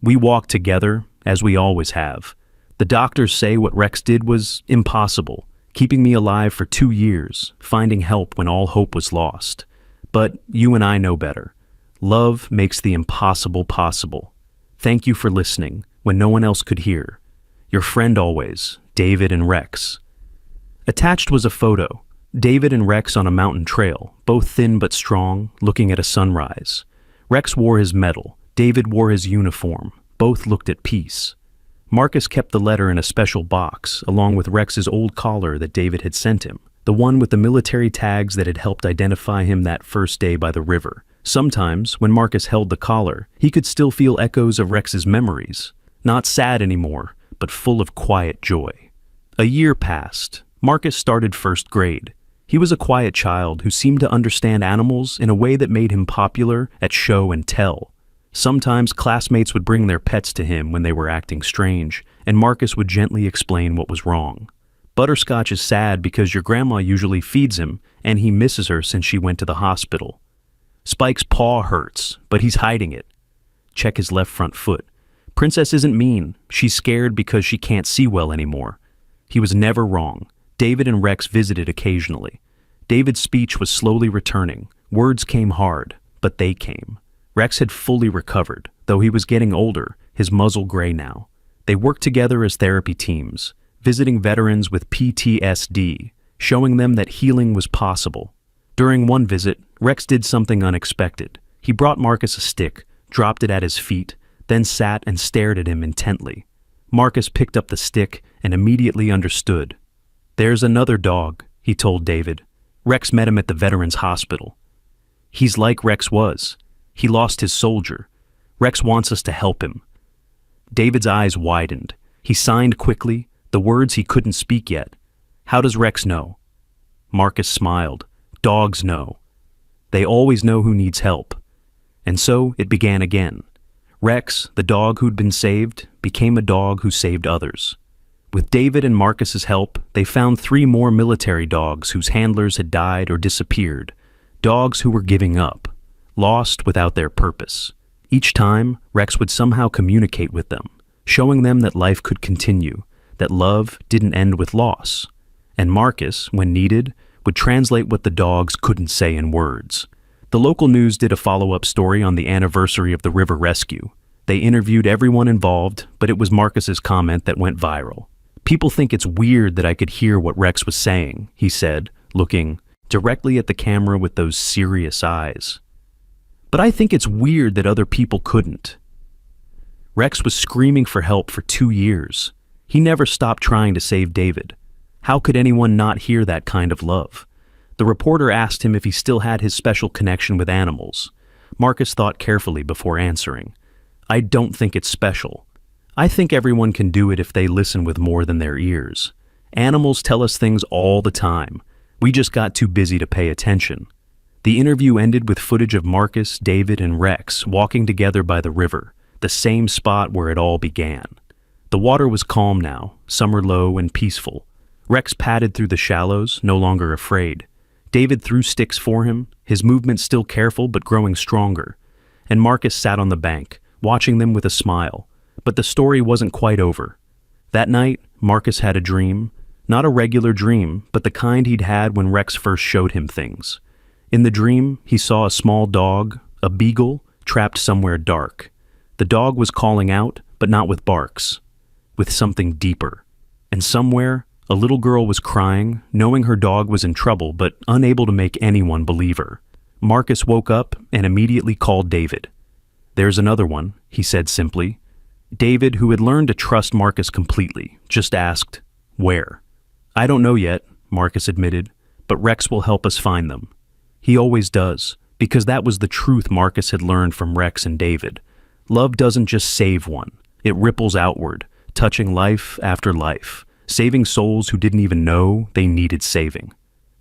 [SPEAKER 1] We walk together, as we always have. The doctors say what Rex did was impossible, keeping me alive for 2 years, finding help when all hope was lost. But you and I know better. Love makes the impossible possible. Thank you for listening when no one else could hear. Your friend always, David and Rex." Attached was a photo. David and Rex on a mountain trail, both thin but strong, looking at a sunrise. Rex wore his medal. David wore his uniform. Both looked at peace. Marcus kept the letter in a special box, along with Rex's old collar that David had sent him, the one with the military tags that had helped identify him that first day by the river. Sometimes, when Marcus held the collar, he could still feel echoes of Rex's memories. Not sad anymore, but full of quiet joy. A year passed. Marcus started first grade. He was a quiet child who seemed to understand animals in a way that made him popular at show and tell. Sometimes classmates would bring their pets to him when they were acting strange, and Marcus would gently explain what was wrong. "Butterscotch is sad because your grandma usually feeds him, and he misses her since she went to the hospital. Spike's paw hurts, but he's hiding it. Check his left front foot. Princess isn't mean. She's scared because she can't see well anymore." He was never wrong. David and Rex visited occasionally. David's speech was slowly returning. Words came hard, but they came. Rex had fully recovered, though he was getting older, his muzzle gray now. They worked together as therapy teams, visiting veterans with PTSD, showing them that healing was possible. During one visit, Rex did something unexpected. He brought Marcus a stick, dropped it at his feet, then sat and stared at him intently. Marcus picked up the stick and immediately understood. "There's another dog," he told David. "Rex met him at the Veterans Hospital. He's like Rex was. He lost his soldier. Rex wants us to help him." David's eyes widened. He signed quickly, the words he couldn't speak yet. "How does Rex know?" Marcus smiled. "Dogs know. They always know who needs help." And so it began again. Rex, the dog who'd been saved, became a dog who saved others. With David and Marcus's help, they found 3 more military dogs whose handlers had died or disappeared. Dogs who were giving up, lost without their purpose. Each time, Rex would somehow communicate with them, showing them that life could continue, that love didn't end with loss. And Marcus, when needed, would translate what the dogs couldn't say in words. The local news did a follow-up story on the anniversary of the river rescue. They interviewed everyone involved, but it was Marcus's comment that went viral. "People think it's weird that I could hear what Rex was saying," he said, looking directly at the camera with those serious eyes. "But I think it's weird that other people couldn't." Rex was screaming for help for 2 years. He never stopped trying to save David. How could anyone not hear that kind of love? The reporter asked him if he still had his special connection with animals. Marcus thought carefully before answering. "I don't think it's special. I think everyone can do it if they listen with more than their ears. Animals tell us things all the time. We just got too busy to pay attention." The interview ended with footage of Marcus, David, and Rex walking together by the river, the same spot where it all began. The water was calm now, summer low and peaceful. Rex padded through the shallows, no longer afraid. David threw sticks for him, his movement still careful but growing stronger. And Marcus sat on the bank, watching them with a smile. But the story wasn't quite over. That night, Marcus had a dream. Not a regular dream, but the kind he'd had when Rex first showed him things. In the dream, he saw a small dog, a beagle, trapped somewhere dark. The dog was calling out, but not with barks, with something deeper. And somewhere, a little girl was crying, knowing her dog was in trouble, but unable to make anyone believe her. Marcus woke up and immediately called David. "There's another one," he said simply. David, who had learned to trust Marcus completely, just asked, "Where?" "I don't know yet," Marcus admitted, "but Rex will help us find them." He always does, because that was the truth Marcus had learned from Rex and David. Love doesn't just save one, it ripples outward, touching life after life, saving souls who didn't even know they needed saving.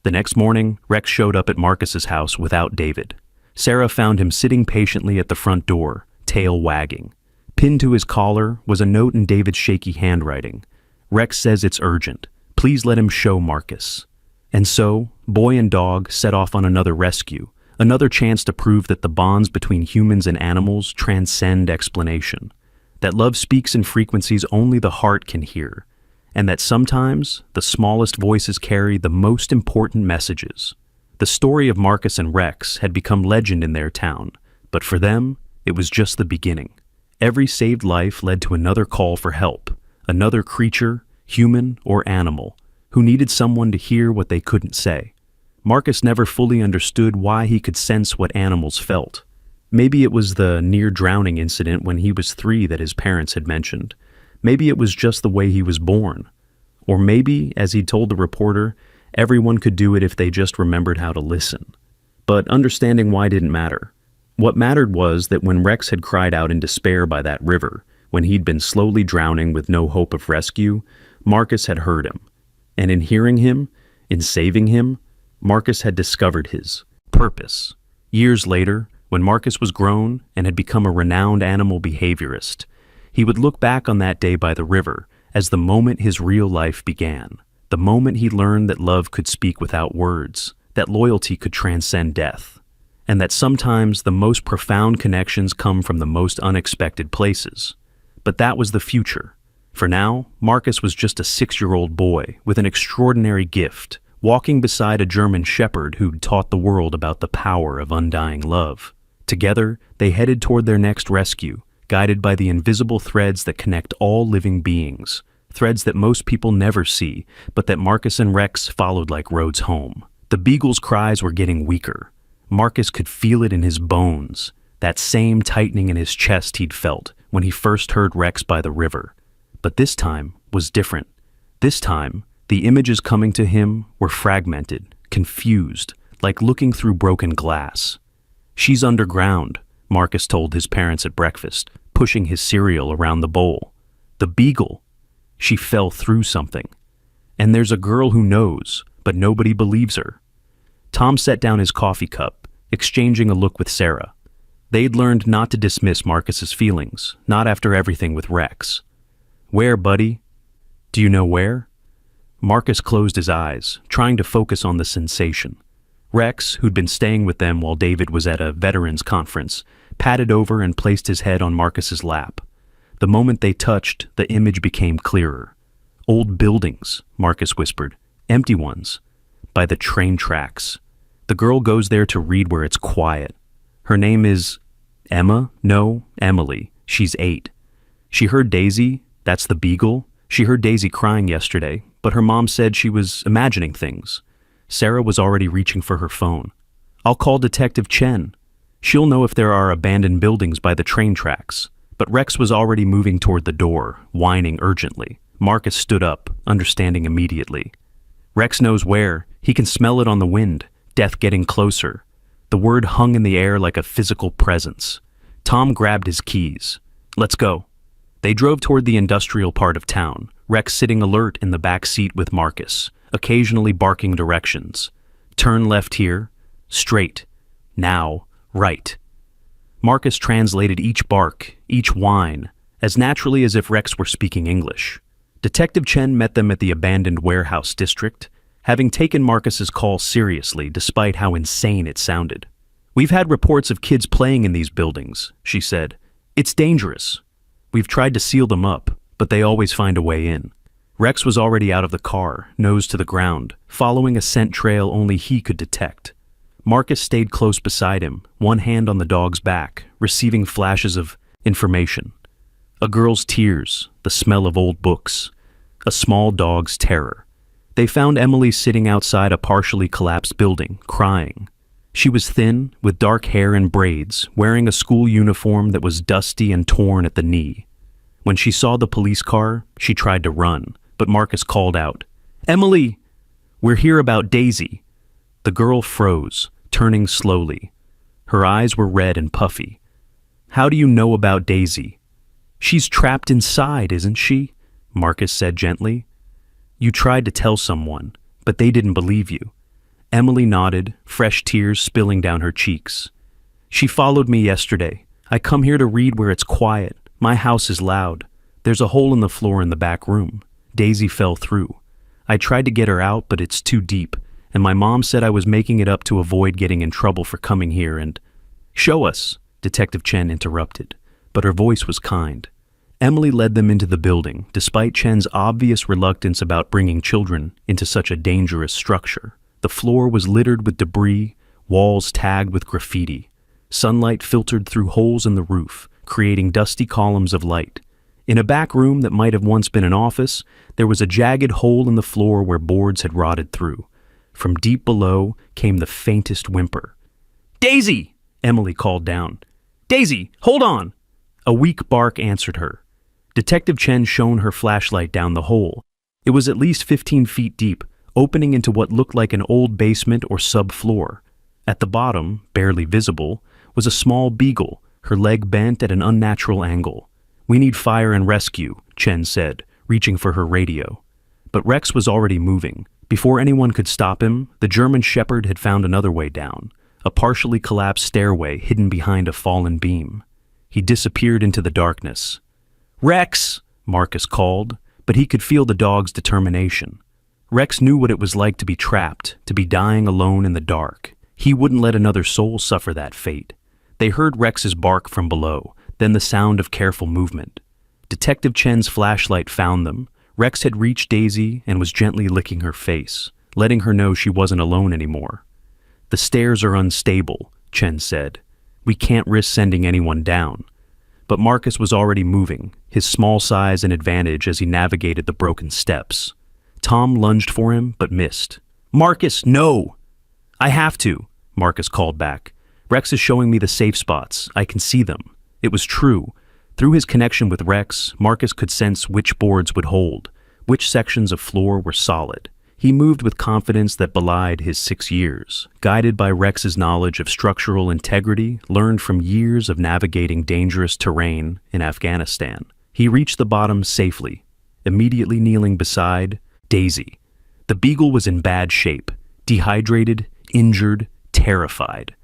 [SPEAKER 1] The next morning, Rex showed up at Marcus's house without David. Sarah found him sitting patiently at the front door, tail wagging. Pinned to his collar was a note in David's shaky handwriting. "Rex says it's urgent. Please let him show Marcus." And so, boy and dog set off on another rescue, another chance to prove that the bonds between humans and animals transcend explanation, that love speaks in frequencies only the heart can hear, and that sometimes the smallest voices carry the most important messages. The story of Marcus and Rex had become legend in their town, but for them, it was just the beginning. Every saved life led to another call for help, another creature, human or animal, who needed someone to hear what they couldn't say. Marcus never fully understood why he could sense what animals felt. Maybe it was the near-drowning incident when he was 3 that his parents had mentioned. Maybe it was just the way he was born. Or maybe, as he told the reporter, everyone could do it if they just remembered how to listen. But understanding why didn't matter. What mattered was that when Rex had cried out in despair by that river, when he'd been slowly drowning with no hope of rescue, Marcus had heard him. And in hearing him, in saving him, Marcus had discovered his purpose. Years later, when Marcus was grown and had become a renowned animal behaviorist, he would look back on that day by the river as the moment his real life began, the moment he learned that love could speak without words, that loyalty could transcend death, and that sometimes the most profound connections come from the most unexpected places. But that was the future. For now, Marcus was just a 6-year-old boy with an extraordinary gift, walking beside a German shepherd who'd taught the world about the power of undying love. Together, they headed toward their next rescue, guided by the invisible threads that connect all living beings, threads that most people never see, but that Marcus and Rex followed like roads home. The beagle's cries were getting weaker. Marcus could feel it in his bones, that same tightening in his chest he'd felt when he first heard Rex by the river. But this time was different. This time, the images coming to him were fragmented, confused, like looking through broken glass. "She's underground," Marcus told his parents at breakfast, pushing his cereal around the bowl. "The beagle. She fell through something. And there's a girl who knows, but nobody believes her." Tom set down his coffee cup, exchanging a look with Sarah. They'd learned not to dismiss Marcus's feelings, not after everything with Rex. "Where, buddy? Do you know where?" Marcus closed his eyes, trying to focus on the sensation. Rex, who'd been staying with them while David was at a veterans conference, patted over and placed his head on Marcus's lap. The moment they touched, the image became clearer. "Old buildings," Marcus whispered. "Empty ones. By the train tracks. The girl goes there to read where it's quiet. Her name is Emma? No, Emily. She's 8. She heard Daisy, that's the beagle. She heard Daisy crying yesterday, but her mom said she was imagining things." Sarah was already reaching for her phone. "I'll call Detective Chen. She'll know if there are abandoned buildings by the train tracks." But Rex was already moving toward the door, whining urgently. Marcus stood up, understanding immediately. "Rex knows where. He can smell it on the wind. Death getting closer." The word hung in the air like a physical presence. Tom grabbed his keys. "Let's go." They drove toward the industrial part of town, Rex sitting alert in the back seat with Marcus, occasionally barking directions. "Turn left here. Straight. Now, right." Marcus translated each bark, each whine, as naturally as if Rex were speaking English. Detective Chen met them at the abandoned warehouse district, having taken Marcus's call seriously despite how insane it sounded. "We've had reports of kids playing in these buildings," she said. "It's dangerous. We've tried to seal them up, but they always find a way in." Rex was already out of the car, nose to the ground, following a scent trail only he could detect. Marcus stayed close beside him, one hand on the dog's back, receiving flashes of information. A girl's tears, the smell of old books, a small dog's terror. They found Emily sitting outside a partially collapsed building, crying. She was thin, with dark hair and braids, wearing a school uniform that was dusty and torn at the knee. When she saw the police car, she tried to run, but Marcus called out, "Emily, we're here about Daisy." The girl froze, turning slowly. Her eyes were red and puffy. "How do you know about Daisy?" "She's trapped inside, isn't she?" Marcus said gently. "You tried to tell someone, but they didn't believe you." Emily nodded, fresh tears spilling down her cheeks. "She followed me yesterday. I come here to read where it's quiet. My house is loud. There's a hole in the floor in the back room. Daisy fell through. I tried to get her out, but it's too deep, and my mom said I was making it up to avoid getting in trouble for coming here and—" "Show us," Detective Chen interrupted, but her voice was kind. Emily led them into the building, despite Chen's obvious reluctance about bringing children into such a dangerous structure. The floor was littered with debris, walls tagged with graffiti. Sunlight filtered through holes in the roof, creating dusty columns of light. In a back room that might have once been an office, there was a jagged hole in the floor where boards had rotted through. From deep below came the faintest whimper. "Daisy!" Emily called down. "Daisy, hold on!" A weak bark answered her. Detective Chen shone her flashlight down the hole. It was at least 15 feet deep, opening into what looked like an old basement or subfloor. At the bottom, barely visible, was a small beagle, her leg bent at an unnatural angle. "We need fire and rescue," Chen said, reaching for her radio. But Rex was already moving. Before anyone could stop him, the German Shepherd had found another way down, a partially collapsed stairway hidden behind a fallen beam. He disappeared into the darkness. "Rex!" Marcus called, but he could feel the dog's determination. Rex knew what it was like to be trapped, to be dying alone in the dark. He wouldn't let another soul suffer that fate. They heard Rex's bark from below, then the sound of careful movement. Detective Chen's flashlight found them. Rex had reached Daisy and was gently licking her face, letting her know she wasn't alone anymore. "The stairs are unstable," Chen said. "We can't risk sending anyone down." But Marcus was already moving, his small size an advantage as he navigated the broken steps. Tom lunged for him, but missed. "Marcus, no!" "I have to," Marcus called back. "Rex is showing me the safe spots. I can see them." It was true. Through his connection with Rex, Marcus could sense which boards would hold, which sections of floor were solid. He moved with confidence that belied his 6 years, guided by Rex's knowledge of structural integrity learned from years of navigating dangerous terrain in Afghanistan. He reached the bottom safely, immediately kneeling beside Daisy. The beagle was in bad shape, dehydrated, injured, terrified.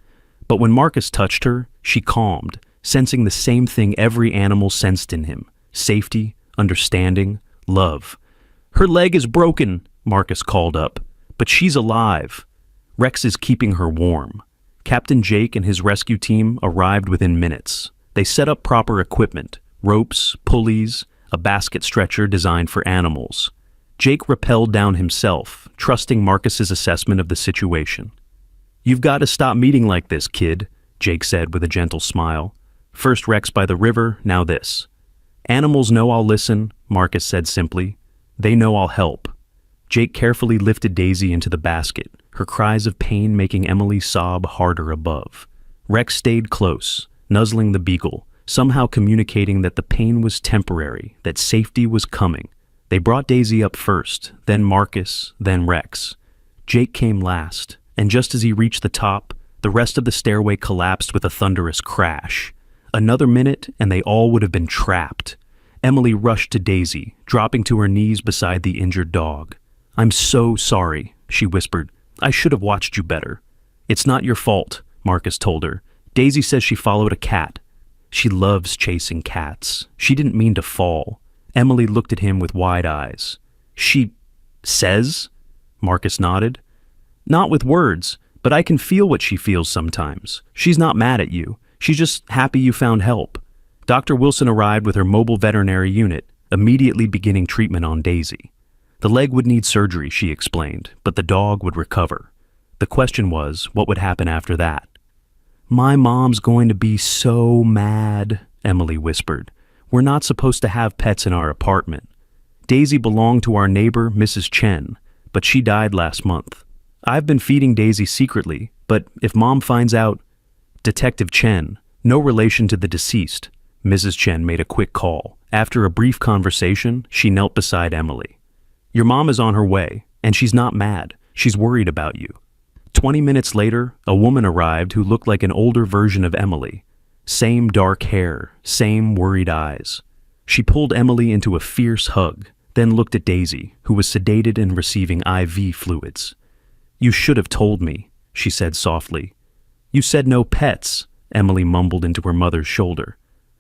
[SPEAKER 1] But when Marcus touched her, she calmed, sensing the same thing every animal sensed in him: safety, understanding, love. "Her leg is broken," Marcus called up, "but she's alive." Rex is keeping her warm. Captain Jake and his rescue team arrived within minutes. They set up proper equipment: ropes, pulleys, a basket stretcher designed for animals. Jake rappelled down himself, trusting Marcus's assessment of the situation. "You've got to stop meeting like this, kid," Jake said with a gentle smile. "First Rex by the river, now this." "Animals know I'll listen," Marcus said simply. "They know I'll help." Jake carefully lifted Daisy into the basket, her cries of pain making Emily sob harder above. Rex stayed close, nuzzling the beagle, somehow communicating that the pain was temporary, that safety was coming. They brought Daisy up first, then Marcus, then Rex. Jake came last, and just as he reached the top, the rest of the stairway collapsed with a thunderous crash. Another minute, and they all would have been trapped. Emily rushed to Daisy, dropping to her knees beside the injured dog. "I'm so sorry," she whispered. "I should have watched you better." "It's not your fault," Marcus told her. "Daisy says she followed a cat." "She loves chasing cats. She didn't mean to fall." Emily looked at him with wide eyes. "She says?" Marcus nodded. Not with words, but I can feel what she feels sometimes. She's not mad at you. She's just happy you found help. Dr. Wilson arrived with her mobile veterinary unit, immediately beginning treatment on Daisy. The leg would need surgery, she explained, but the dog would recover. The question was, what would happen after that? My mom's going to be so mad, Emily whispered. We're not supposed to have pets in our apartment. Daisy belonged to our neighbor, Mrs. Chen, but she died last month. I've been feeding Daisy secretly, but if Mom finds out... Detective Chen, no relation to the deceased. Mrs. Chen made a quick call. After a brief conversation, she knelt beside Emily. Your mom is on her way, and she's not mad. She's worried about you. 20 minutes later, a woman arrived who looked like an older version of Emily. Same dark hair, same worried eyes. She pulled Emily into a fierce hug, then looked at Daisy, who was sedated and receiving IV fluids. You should have told me, she said softly. You said no pets, Emily mumbled into her mother's shoulder.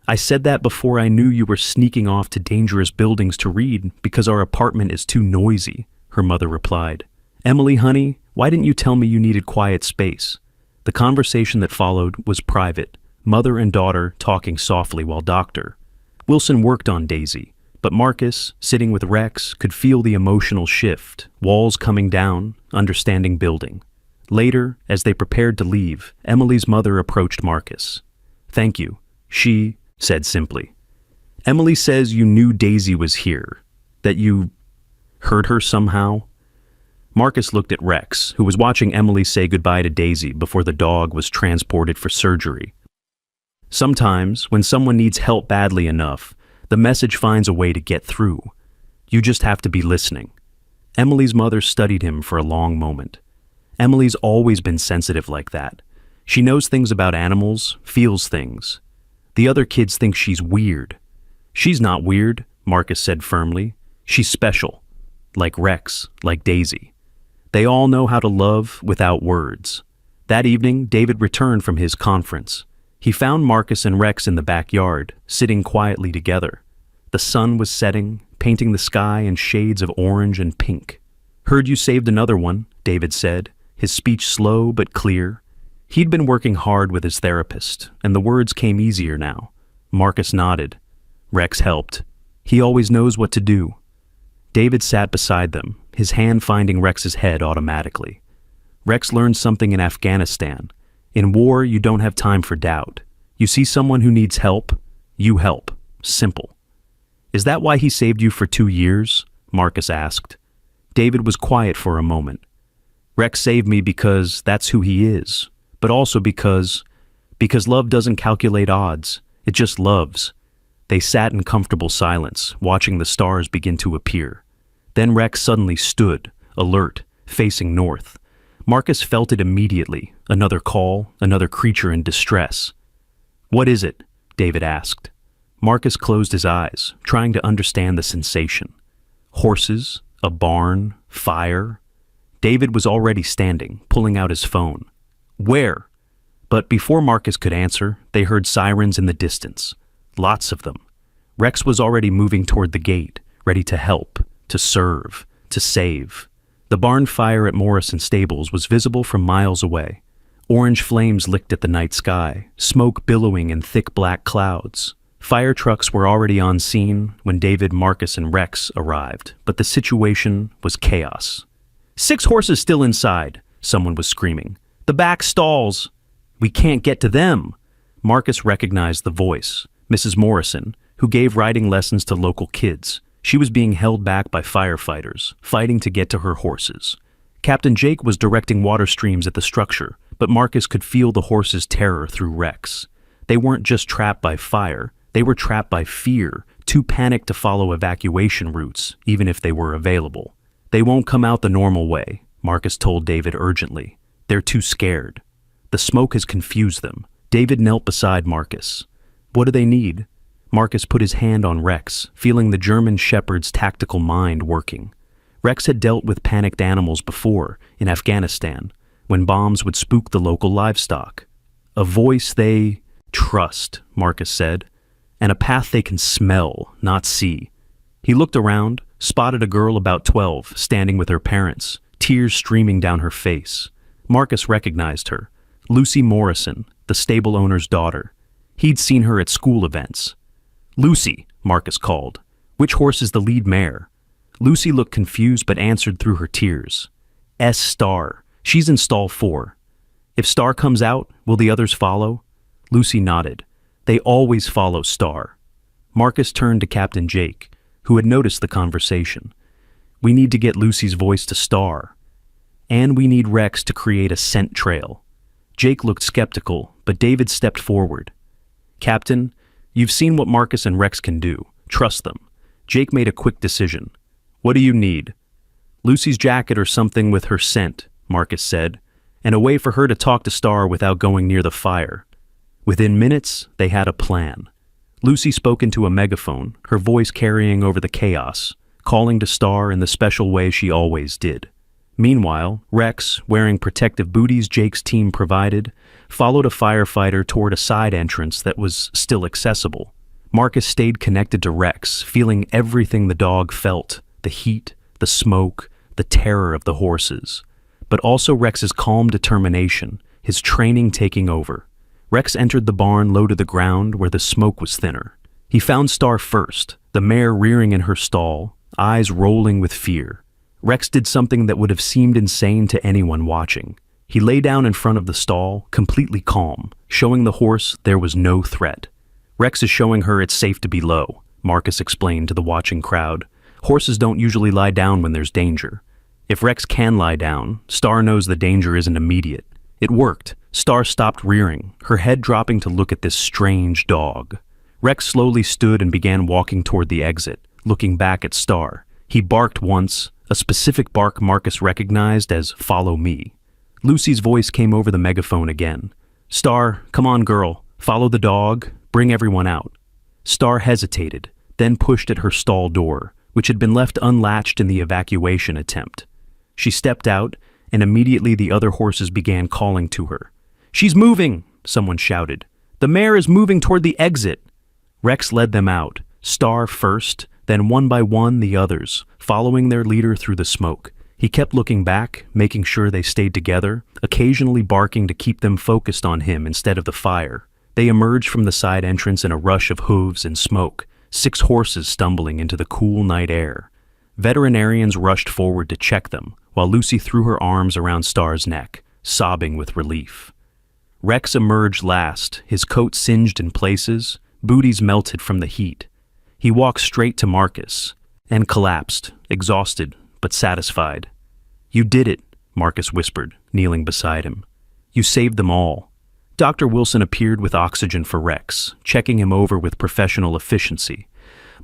[SPEAKER 1] I said that before I knew you were sneaking off to dangerous buildings to read because our apartment is too noisy, her mother replied. Emily, honey, why didn't you tell me you needed quiet space? The conversation that followed was private, mother and daughter talking softly while Dr. Wilson worked on Daisy, but Marcus, sitting with Rex, could feel the emotional shift, walls coming down, understanding building. Later, as they prepared to leave, Emily's mother approached Marcus. Thank you, she said simply. Emily says you knew Daisy was here, that you heard her somehow. Marcus looked at Rex, who was watching Emily say goodbye to Daisy before the dog was transported for surgery. Sometimes, when someone needs help badly enough, the message finds a way to get through. You just have to be listening. Emily's mother studied him for a long moment. Emily's always been sensitive like that. She knows things about animals, feels things. The other kids think she's weird. She's not weird, Marcus said firmly. She's special. Like Rex, like Daisy. They all know how to love without words. That evening, David returned from his conference. He found Marcus and Rex in the backyard, sitting quietly together. The sun was setting, painting the sky in shades of orange and pink. Heard you saved another one, David said, his speech slow but clear. He'd been working hard with his therapist, and the words came easier now. Marcus nodded. Rex helped. He always knows what to do. David sat beside them, his hand finding Rex's head automatically. Rex learned something in Afghanistan. In war, you don't have time for doubt. You see someone who needs help, you help. Simple. Is that why he saved you for 2 years? Marcus asked. David was quiet for a moment. Rex saved me because that's who he is. But also because love doesn't calculate odds, it just loves. They sat in comfortable silence, watching the stars begin to appear. Then Rex suddenly stood, alert, facing north. Marcus felt it immediately, another call, another creature in distress. What is it? David asked. Marcus closed his eyes, trying to understand the sensation. Horses, a barn, fire. David was already standing, pulling out his phone. Where? But before Marcus could answer, they heard sirens in the distance. Lots of them. Rex was already moving toward the gate, ready to help, to serve, to save. The barn fire at Morrison Stables was visible from miles away. Orange flames licked at the night sky, smoke billowing in thick black clouds. Fire trucks were already on scene when David, Marcus, and Rex arrived, but the situation was chaos. 6 horses still inside, someone was screaming. The back stalls. We can't get to them. Marcus recognized the voice, Mrs. Morrison, who gave riding lessons to local kids. She was being held back by firefighters, fighting to get to her horses. Captain Jake was directing water streams at the structure, but Marcus could feel the horses' terror through Rex. They weren't just trapped by fire, they were trapped by fear, too panicked to follow evacuation routes, even if they were available. They won't come out the normal way, Marcus told David urgently. They're too scared. The smoke has confused them. David knelt beside Marcus. What do they need? Marcus put his hand on Rex, feeling the German shepherd's tactical mind working. Rex had dealt with panicked animals before, in Afghanistan, when bombs would spook the local livestock. A voice they trust, Marcus said, and a path they can smell, not see. He looked around, spotted a girl about 12, standing with her parents, tears streaming down her face. Marcus recognized her. Lucy Morrison, the stable owner's daughter. He'd seen her at school events. "Lucy," Marcus called. "Which horse is the lead mare?" Lucy looked confused but answered through her tears. "Star. She's in stall 4. If Star comes out, will the others follow?" Lucy nodded. "They always follow Star." Marcus turned to Captain Jake, who had noticed the conversation. "We need to get Lucy's voice to Star. And we need Rex to create a scent trail." Jake looked skeptical, but David stepped forward. "Captain, you've seen what Marcus and Rex can do. Trust them." Jake made a quick decision. "What do you need?" "Lucy's jacket or something with her scent," Marcus said, "and a way for her to talk to Star without going near the fire." Within minutes, they had a plan. Lucy spoke into a megaphone, her voice carrying over the chaos, calling to Star in the special way she always did. Meanwhile, Rex, wearing protective booties Jake's team provided, followed a firefighter toward a side entrance that was still accessible. Marcus stayed connected to Rex, feeling everything the dog felt, the heat, the smoke, the terror of the horses, but also Rex's calm determination, his training taking over. Rex entered the barn low to the ground where the smoke was thinner. He found Star first, the mare rearing in her stall, eyes rolling with fear. Rex did something that would have seemed insane to anyone watching. He lay down in front of the stall, completely calm, showing the horse there was no threat. "Rex is showing her it's safe to be low," Marcus explained to the watching crowd. "Horses don't usually lie down when there's danger. If Rex can lie down, Star knows the danger isn't immediate." It worked. Star stopped rearing, her head dropping to look at this strange dog. Rex slowly stood and began walking toward the exit, looking back at Star. He barked once, a specific bark Marcus recognized as "follow me." Lucy's voice came over the megaphone again. "Star, come on girl, follow the dog, bring everyone out." Star hesitated, then pushed at her stall door, which had been left unlatched in the evacuation attempt. She stepped out, and immediately the other horses began calling to her. "She's moving!" someone shouted. "The mare is moving toward the exit!" Rex led them out, Star first, then one by one the others, following their leader through the smoke. He kept looking back, making sure they stayed together, occasionally barking to keep them focused on him instead of the fire. They emerged from the side entrance in a rush of hooves and smoke, 6 horses stumbling into the cool night air. Veterinarians rushed forward to check them, while Lucy threw her arms around Star's neck, sobbing with relief. Rex emerged last, his coat singed in places, booties melted from the heat. He walked straight to Marcus, and collapsed, exhausted but satisfied. "You did it," Marcus whispered, kneeling beside him. "You saved them all." Dr. Wilson appeared with oxygen for Rex, checking him over with professional efficiency.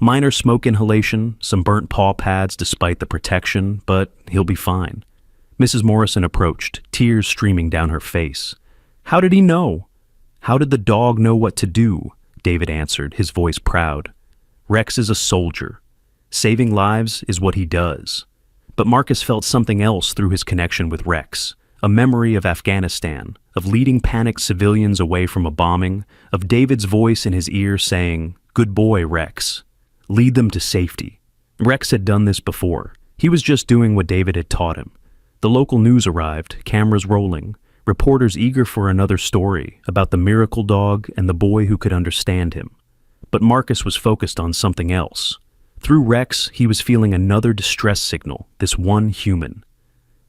[SPEAKER 1] Minor smoke inhalation, some burnt paw pads despite the protection, but he'll be fine. Mrs. Morrison approached, tears streaming down her face. "How did he know?" "How did the dog know what to do?" David answered, his voice proud. "Rex is a soldier. Saving lives is what he does." But Marcus felt something else through his connection with Rex, a memory of Afghanistan, of leading panicked civilians away from a bombing, of David's voice in his ear saying, "Good boy, Rex. Lead them to safety." Rex had done this before. He was just doing what David had taught him. The local news arrived, cameras rolling, reporters eager for another story about the miracle dog and the boy who could understand him. But Marcus was focused on something else. Through Rex, he was feeling another distress signal, this one human.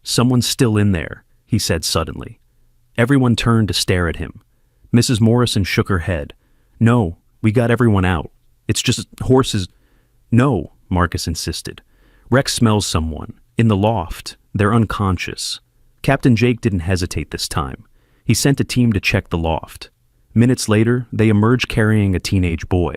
[SPEAKER 1] "Someone's still in there," he said suddenly. Everyone turned to stare at him. Mrs. Morrison shook her head. "No, we got everyone out. It's just horses." "No," Marcus insisted. "Rex smells someone. In the loft. They're unconscious." Captain Jake didn't hesitate this time. He sent a team to check the loft. Minutes later, they emerged carrying a teenage boy,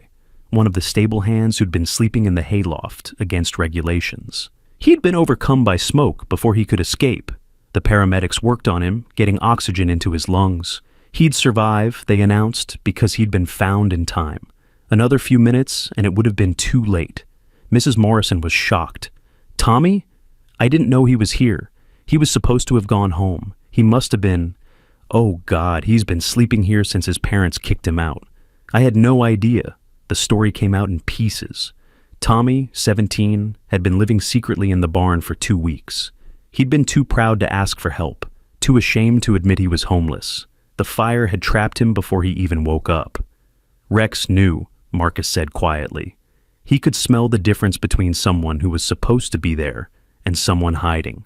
[SPEAKER 1] one of the stable hands who'd been sleeping in the hayloft against regulations. He'd been overcome by smoke before he could escape. The paramedics worked on him, getting oxygen into his lungs. He'd survive, they announced, because he'd been found in time. Another few minutes, and it would have been too late. Mrs. Morrison was shocked. "Tommy? I didn't know he was here. He was supposed to have gone home. He must have been... Oh God, he's been sleeping here since his parents kicked him out. I had no idea." The story came out in pieces. Tommy, 17, had been living secretly in the barn for 2 weeks. He'd been too proud to ask for help, too ashamed to admit he was homeless. The fire had trapped him before he even woke up. Rex knew, Marcus said quietly. He could smell the difference between someone who was supposed to be there and someone hiding.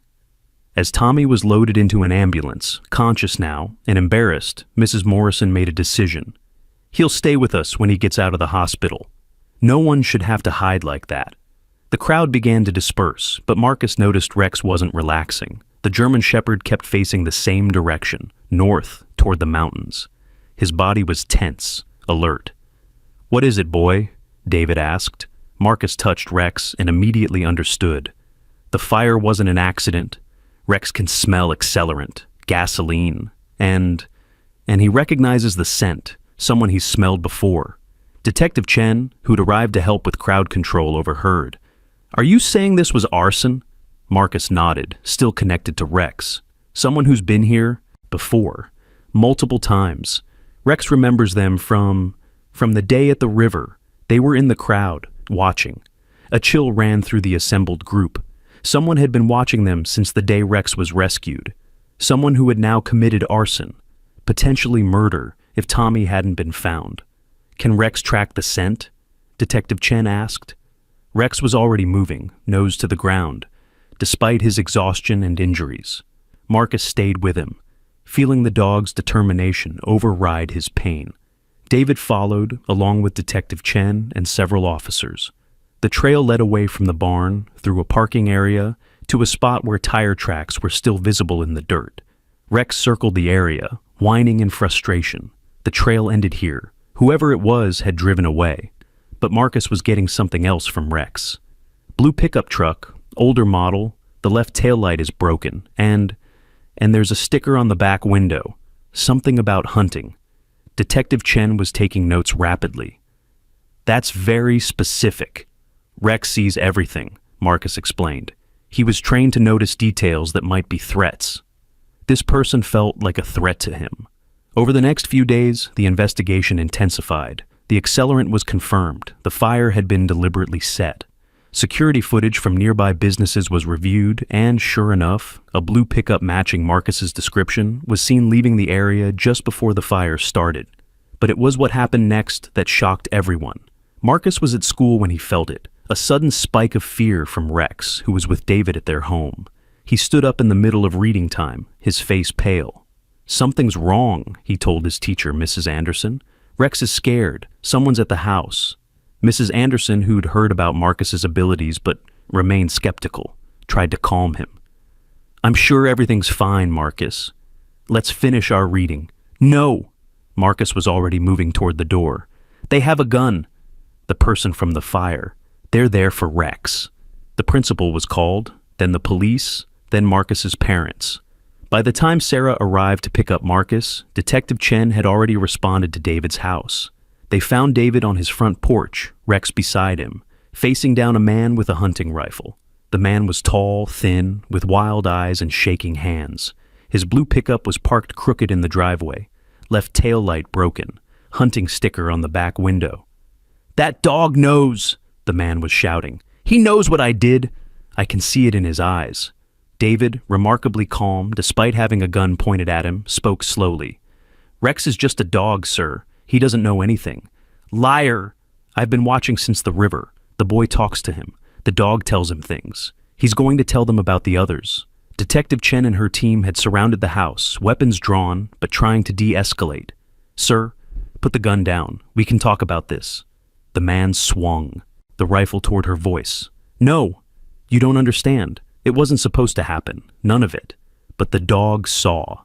[SPEAKER 1] As Tommy was loaded into an ambulance, conscious now and embarrassed, Mrs. Morrison made a decision. He'll stay with us when he gets out of the hospital. No one should have to hide like that. The crowd began to disperse, but Marcus noticed Rex wasn't relaxing. The German Shepherd kept facing the same direction, north, toward the mountains. His body was tense, alert. "What is it, boy?" David asked. Marcus touched Rex and immediately understood. The fire wasn't an accident. Rex can smell accelerant, gasoline, and he recognizes the scent, someone he's smelled before. Detective Chen, who'd arrived to help with crowd control, overheard. "Are you saying this was arson?" Marcus nodded, still connected to Rex. "Someone who's been here before, multiple times." Rex remembers them from the day at the river. They were in the crowd, watching. A chill ran through the assembled group. Someone had been watching them since the day Rex was rescued. Someone who had now committed arson, potentially murder, if Tommy hadn't been found. "Can Rex track the scent?" Detective Chen asked. Rex was already moving, nose to the ground, despite his exhaustion and injuries. Marcus stayed with him, feeling the dog's determination override his pain. David followed, along with Detective Chen and several officers. The trail led away from the barn, through a parking area, to a spot where tire tracks were still visible in the dirt. Rex circled the area, whining in frustration. The trail ended here. Whoever it was had driven away. But Marcus was getting something else from Rex. "Blue pickup truck, older model, the left taillight is broken, and there's a sticker on the back window, something about hunting." Detective Chen was taking notes rapidly. "That's very specific. Rex sees everything," Marcus explained. He was trained to notice details that might be threats. This person felt like a threat to him. Over the next few days, the investigation intensified. The accelerant was confirmed. The fire had been deliberately set. Security footage from nearby businesses was reviewed, and sure enough, a blue pickup matching Marcus's description was seen leaving the area just before the fire started. But it was what happened next that shocked everyone. Marcus was at school when he felt it, a sudden spike of fear from Rex, who was with David at their home. He stood up in the middle of reading time, his face pale. "Something's wrong," he told his teacher, Mrs. Anderson. "Rex is scared. Someone's at the house." Mrs. Anderson, who'd heard about Marcus's abilities but remained skeptical, tried to calm him. "I'm sure everything's fine, Marcus. Let's finish our reading." "No!" Marcus was already moving toward the door. "They have a gun." "The person from the fire. They're there for Rex." The principal was called, then the police, then Marcus's parents. By the time Sarah arrived to pick up Marcus, Detective Chen had already responded to David's house. They found David on his front porch, Rex beside him, facing down a man with a hunting rifle. The man was tall, thin, with wild eyes and shaking hands. His blue pickup was parked crooked in the driveway, left taillight broken, hunting sticker on the back window. "That dog knows," the man was shouting. "He knows what I did. I can see it in his eyes." David, remarkably calm despite having a gun pointed at him, spoke slowly. "Rex is just a dog, sir. He doesn't know anything." "Liar! I've been watching since the river. The boy talks to him. The dog tells him things. He's going to tell them about the others." Detective Chen and her team had surrounded the house, weapons drawn, but trying to de-escalate. "Sir, put the gun down. We can talk about this." The man swung, the rifle toward her voice. "No, you don't understand. It wasn't supposed to happen, none of it. But the dog saw.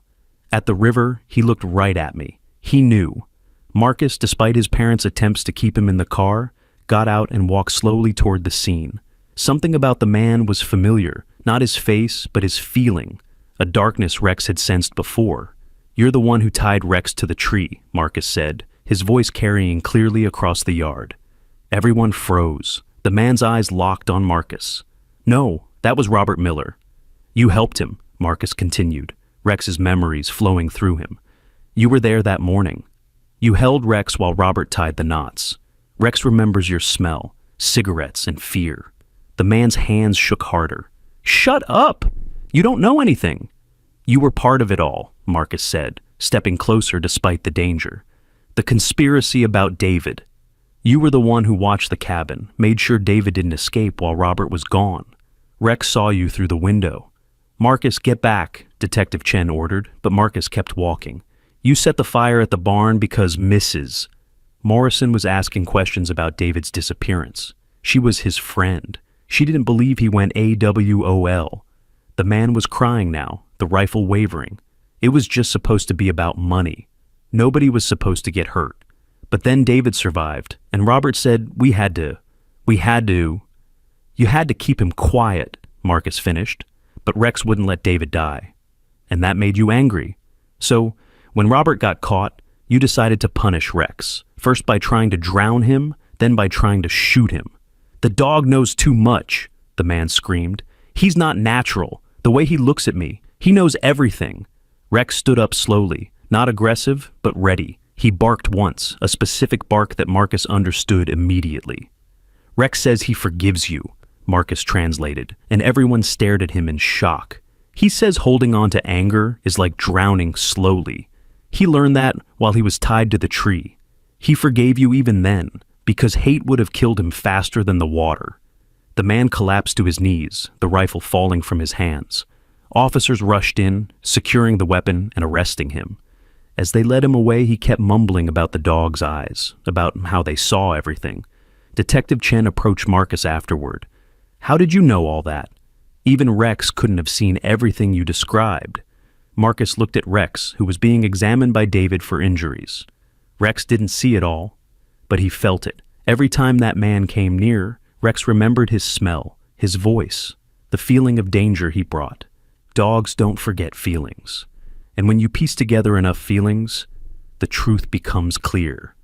[SPEAKER 1] At the river, he looked right at me. He knew." Marcus, despite his parents' attempts to keep him in the car, got out and walked slowly toward the scene. Something about the man was familiar, not his face, but his feeling, a darkness Rex had sensed before. "You're the one who tied Rex to the tree," Marcus said, his voice carrying clearly across the yard. Everyone froze. The man's eyes locked on Marcus. "No, that was Robert Miller." "You helped him," Marcus continued, Rex's memories flowing through him. "You were there that morning. You held Rex while Robert tied the knots. Rex remembers your smell, cigarettes, and fear." The man's hands shook harder. "Shut up!" You don't know anything." "You were part of it all," Marcus said, stepping closer despite the danger. "The conspiracy about David. You were the one who watched the cabin, made sure David didn't escape while Robert was gone. Rex saw you through the window." "Marcus, get back," Detective Chen ordered, but Marcus kept walking. "You set the fire at the barn because Mrs. Morrison was asking questions about David's disappearance. She was his friend. She didn't believe he went AWOL. The man was crying now, the rifle wavering. It was just supposed to be about money. Nobody was supposed to get hurt. But then David survived, and Robert said, we had to. You had to keep him quiet," Marcus finished, "but Rex wouldn't let David die. And that made you angry. So, when Robert got caught, you decided to punish Rex, first by trying to drown him, then by trying to shoot him." "The dog knows too much," the man screamed. "He's not natural. The way he looks at me, he knows everything." Rex stood up slowly, not aggressive, but ready. He barked once, a specific bark that Marcus understood immediately. "Rex says he forgives you," Marcus translated, and everyone stared at him in shock. "He says holding on to anger is like drowning slowly. He learned that while he was tied to the tree. He forgave you even then, because hate would have killed him faster than the water." The man collapsed to his knees, the rifle falling from his hands. Officers rushed in, securing the weapon and arresting him. As they led him away, he kept mumbling about the dog's eyes, about how they saw everything. Detective Chen approached Marcus afterward. "How did you know all that? Even Rex couldn't have seen everything you described." Marcus looked at Rex, who was being examined by David for injuries. Rex didn't see it all, but he felt it. Every time that man came near, Rex remembered his smell, his voice, the feeling of danger he brought. Dogs don't forget feelings. And when you piece together enough feelings, the truth becomes clear.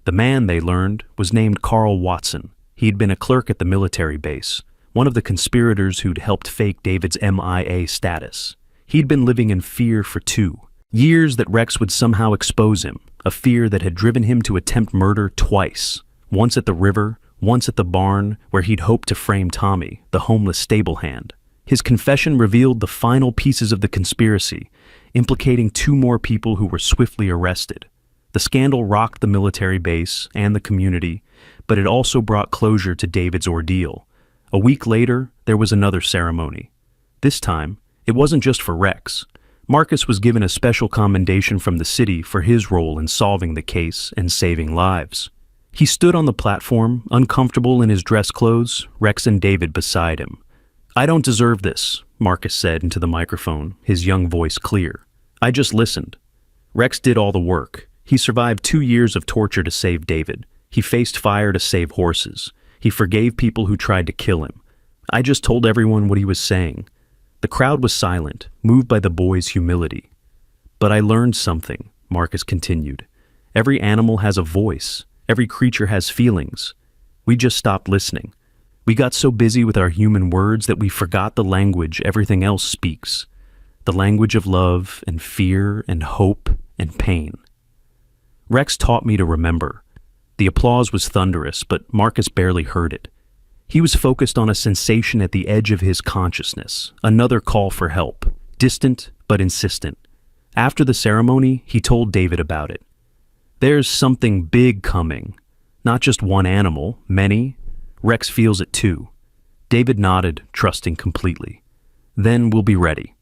[SPEAKER 1] The man, they learned, was named Carl Watson. He had been a clerk at the military base, one of the conspirators who'd helped fake David's MIA status. He'd been living in fear for 2 years that Rex would somehow expose him, a fear that had driven him to attempt murder twice, once at the river, once at the barn where he'd hoped to frame Tommy, the homeless stable hand. His confession revealed the final pieces of the conspiracy, implicating 2 more people who were swiftly arrested. The scandal rocked the military base and the community, but it also brought closure to David's ordeal. A week later, there was another ceremony. This time, it wasn't just for Rex. Marcus was given a special commendation from the city for his role in solving the case and saving lives. He stood on the platform, uncomfortable in his dress clothes, Rex and David beside him. "I don't deserve this," Marcus said into the microphone, his young voice clear. "I just listened. Rex did all the work. He survived 2 years of torture to save David. He faced fire to save horses. He forgave people who tried to kill him. I just told everyone what he was saying." The crowd was silent, moved by the boy's humility. "But I learned something," Marcus continued. "Every animal has a voice. Every creature has feelings. We just stopped listening. We got so busy with our human words that we forgot the language everything else speaks. The language of love and fear and hope and pain." Rex taught me to remember. The applause was thunderous, but Marcus barely heard it. He was focused on a sensation at the edge of his consciousness, another call for help, distant but insistent. After the ceremony, he told David about it. "There's something big coming. Not just one animal, many. Rex feels it too." David nodded, trusting completely. "Then we'll be ready."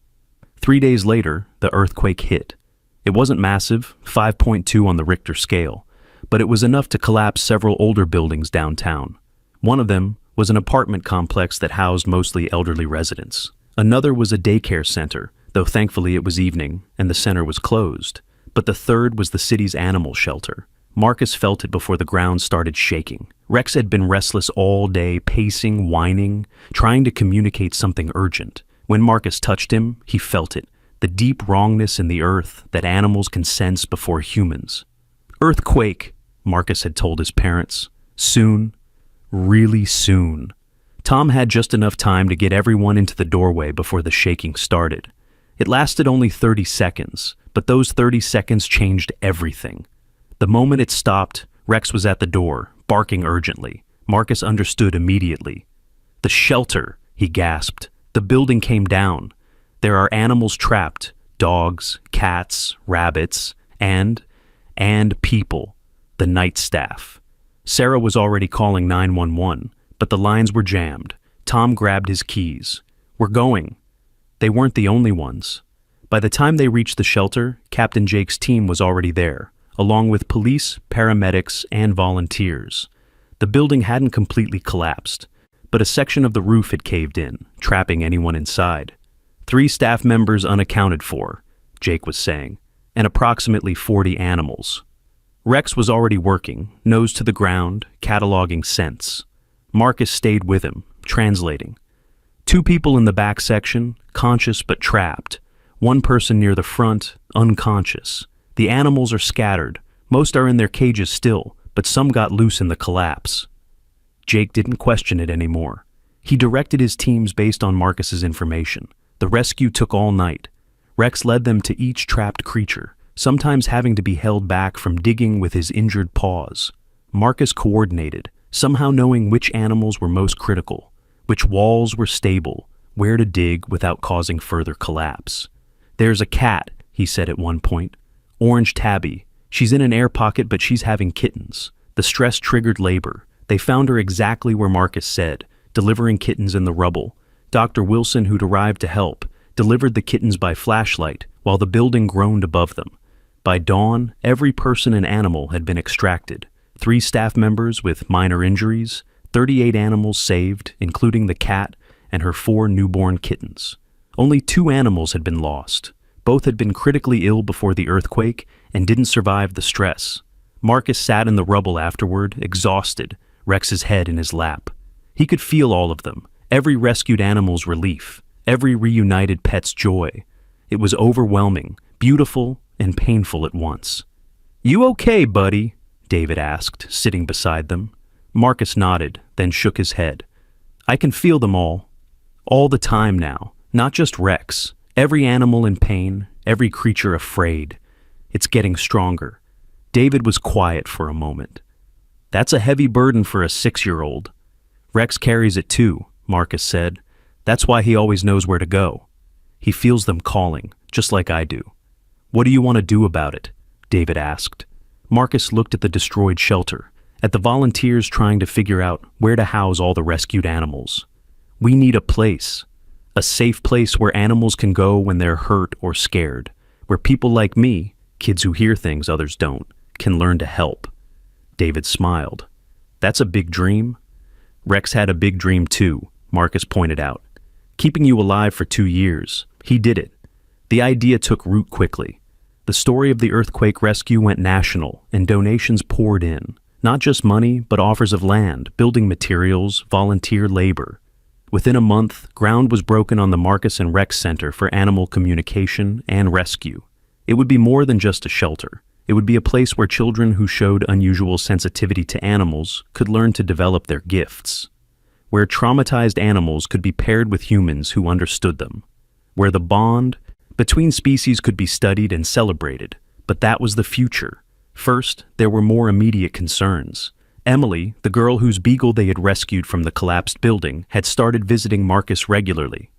[SPEAKER 1] 3 days later, the earthquake hit. It wasn't massive, 5.2 on the Richter scale, but it was enough to collapse several older buildings downtown. One of them was an apartment complex that housed mostly elderly residents. Another was a daycare center, though thankfully it was evening and the center was closed. But the third was the city's animal shelter. Marcus felt it before the ground started shaking. Rex had been restless all day, pacing, whining, trying to communicate something urgent. When Marcus touched him, he felt it, the deep wrongness in the earth that animals can sense before humans. "Earthquake," Marcus had told his parents. "Soon. Really soon." Tom had just enough time to get everyone into the doorway before the shaking started. It lasted only 30 seconds, but those 30 seconds changed everything. The moment it stopped, Rex was at the door, barking urgently. Marcus understood immediately. "The shelter," he gasped. "The building came down." There are animals trapped, dogs, cats, rabbits, and people, the night staff. Sarah was already calling 911, but the lines were jammed. Tom grabbed his keys. "We're going." They weren't the only ones. By the time they reached the shelter, Captain Jake's team was already there, along with police, paramedics, and volunteers. The building hadn't completely collapsed, but a section of the roof had caved in, trapping anyone inside. 3 staff members unaccounted for, Jake was saying, and approximately 40 animals. Rex was already working, nose to the ground, cataloging scents. Marcus stayed with him, translating. 2 people in the back section, conscious but trapped. 1 person near the front, unconscious. The animals are scattered. Most are in their cages still, but some got loose in the collapse. Jake didn't question it anymore. He directed his teams based on Marcus's information. The rescue took all night. Rex led them to each trapped creature, sometimes having to be held back from digging with his injured paws. Marcus coordinated, somehow knowing which animals were most critical, which walls were stable, where to dig without causing further collapse. "There's a cat," he said at one point. "Orange tabby. She's in an air pocket, but she's having kittens. The stress triggered labor. They found her exactly where Marcus said, delivering kittens in the rubble. Dr. Wilson, who'd arrived to help, delivered the kittens by flashlight while the building groaned above them. By dawn, every person and animal had been extracted. 3 staff members with minor injuries, 38 animals saved, including the cat and her 4 newborn kittens. Only 2 animals had been lost. Both had been critically ill before the earthquake and didn't survive the stress. Marcus sat in the rubble afterward, exhausted, Rex's head in his lap. He could feel all of them, every rescued animal's relief, every reunited pet's joy. It was overwhelming, beautiful, and painful at once. "You okay, buddy?" David asked, sitting beside them. Marcus nodded, then shook his head. "I can feel them all the time now, not just Rex. Every animal in pain, every creature afraid. It's getting stronger." David was quiet for a moment. "That's a heavy burden for a 6-year-old. "Rex carries it too," Marcus said. "That's why he always knows where to go. He feels them calling, just like I do." "What do you want to do about it?" David asked. Marcus looked at the destroyed shelter, at the volunteers trying to figure out where to house all the rescued animals. "We need a place. A safe place where animals can go when they're hurt or scared, where people like me, kids who hear things others don't, can learn to help." David smiled. "That's a big dream." "Rex had a big dream too," Marcus pointed out. "Keeping you alive for 2 years. He did it." The idea took root quickly. The story of the earthquake rescue went national, and donations poured in. Not just money, but offers of land, building materials, volunteer labor. Within a month, ground was broken on the Marcus and Rex Center for Animal Communication and Rescue. It would be more than just a shelter. It would be a place where children who showed unusual sensitivity to animals could learn to develop their gifts. Where traumatized animals could be paired with humans who understood them. Where the bond between species could be studied and celebrated. But that was the future. First, there were more immediate concerns. Emily, the girl whose beagle they had rescued from the collapsed building, had started visiting Marcus regularly.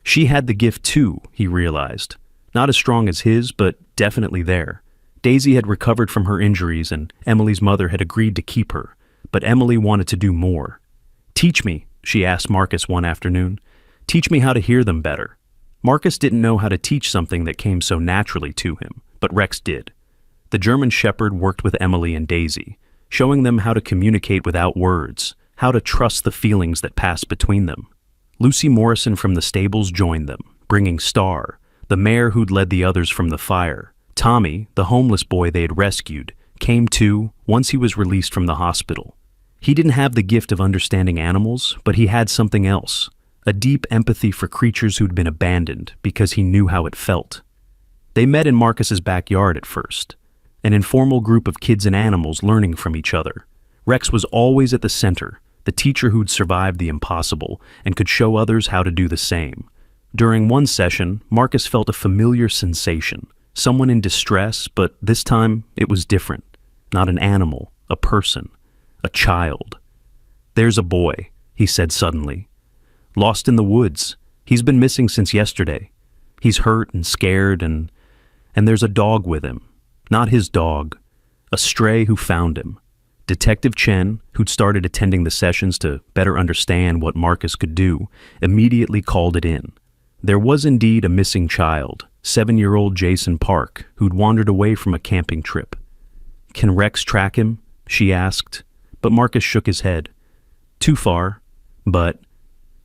[SPEAKER 1] She had the gift too, he realized. Not as strong as his, but definitely there. Daisy had recovered from her injuries and Emily's mother had agreed to keep her, but Emily wanted to do more. "Teach me," she asked Marcus one afternoon. "Teach me how to hear them better." Marcus didn't know how to teach something that came so naturally to him, but Rex did. The German Shepherd worked with Emily and Daisy, showing them how to communicate without words, how to trust the feelings that passed between them. Lucy Morrison from the stables joined them, bringing Star, the mare who'd led the others from the fire. Tommy, the homeless boy they had rescued, came too once he was released from the hospital. He didn't have the gift of understanding animals, but he had something else, a deep empathy for creatures who'd been abandoned because he knew how it felt. They met in Marcus's backyard at first, an informal group of kids and animals learning from each other. Rex was always at the center, the teacher who'd survived the impossible and could show others how to do the same. During one session, Marcus felt a familiar sensation, someone in distress, but this time it was different. Not an animal, a person, a child. "There's a boy," he said suddenly. "Lost in the woods. He's been missing since yesterday. He's hurt and scared, and there's a dog with him. Not his dog. A stray who found him. Detective Chen, who'd started attending the sessions to better understand what Marcus could do, immediately called it in. There was indeed a missing child, 7-year-old Jason Park, who'd wandered away from a camping trip. "Can Rex track him?" she asked, but Marcus shook his head. "Too far, but..."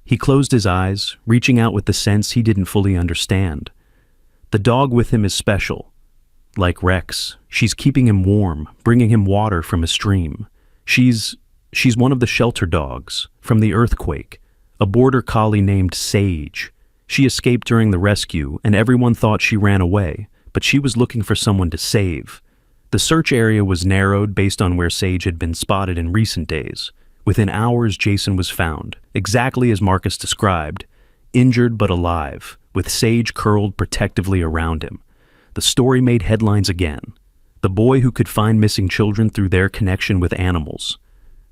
[SPEAKER 1] He closed his eyes, reaching out with the sense he didn't fully understand. "The dog with him is special. Like Rex, she's keeping him warm, bringing him water from a stream. She's one of the shelter dogs, from the earthquake, a border collie named Sage. She escaped during the rescue, and everyone thought she ran away, but she was looking for someone to save. The search area was narrowed based on where Sage had been spotted in recent days. Within hours, Jason was found, exactly as Marcus described, injured but alive, with Sage curled protectively around him. The story made headlines again. The boy who could find missing children through their connection with animals.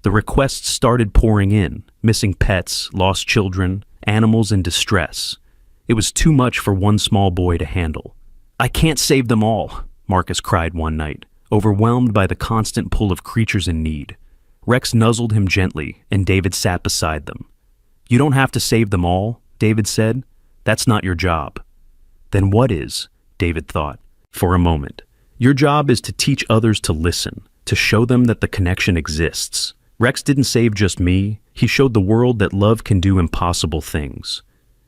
[SPEAKER 1] The requests started pouring in, missing pets, lost children, animals in distress. It was too much for one small boy to handle. "I can't save them all," Marcus cried one night, overwhelmed by the constant pull of creatures in need. Rex nuzzled him gently, and David sat beside them. "You don't have to save them all," David said. "That's not your job." "Then what is?" David thought, for a moment. "Your job is to teach others to listen, to show them that the connection exists. Rex didn't save just me, he showed the world that love can do impossible things.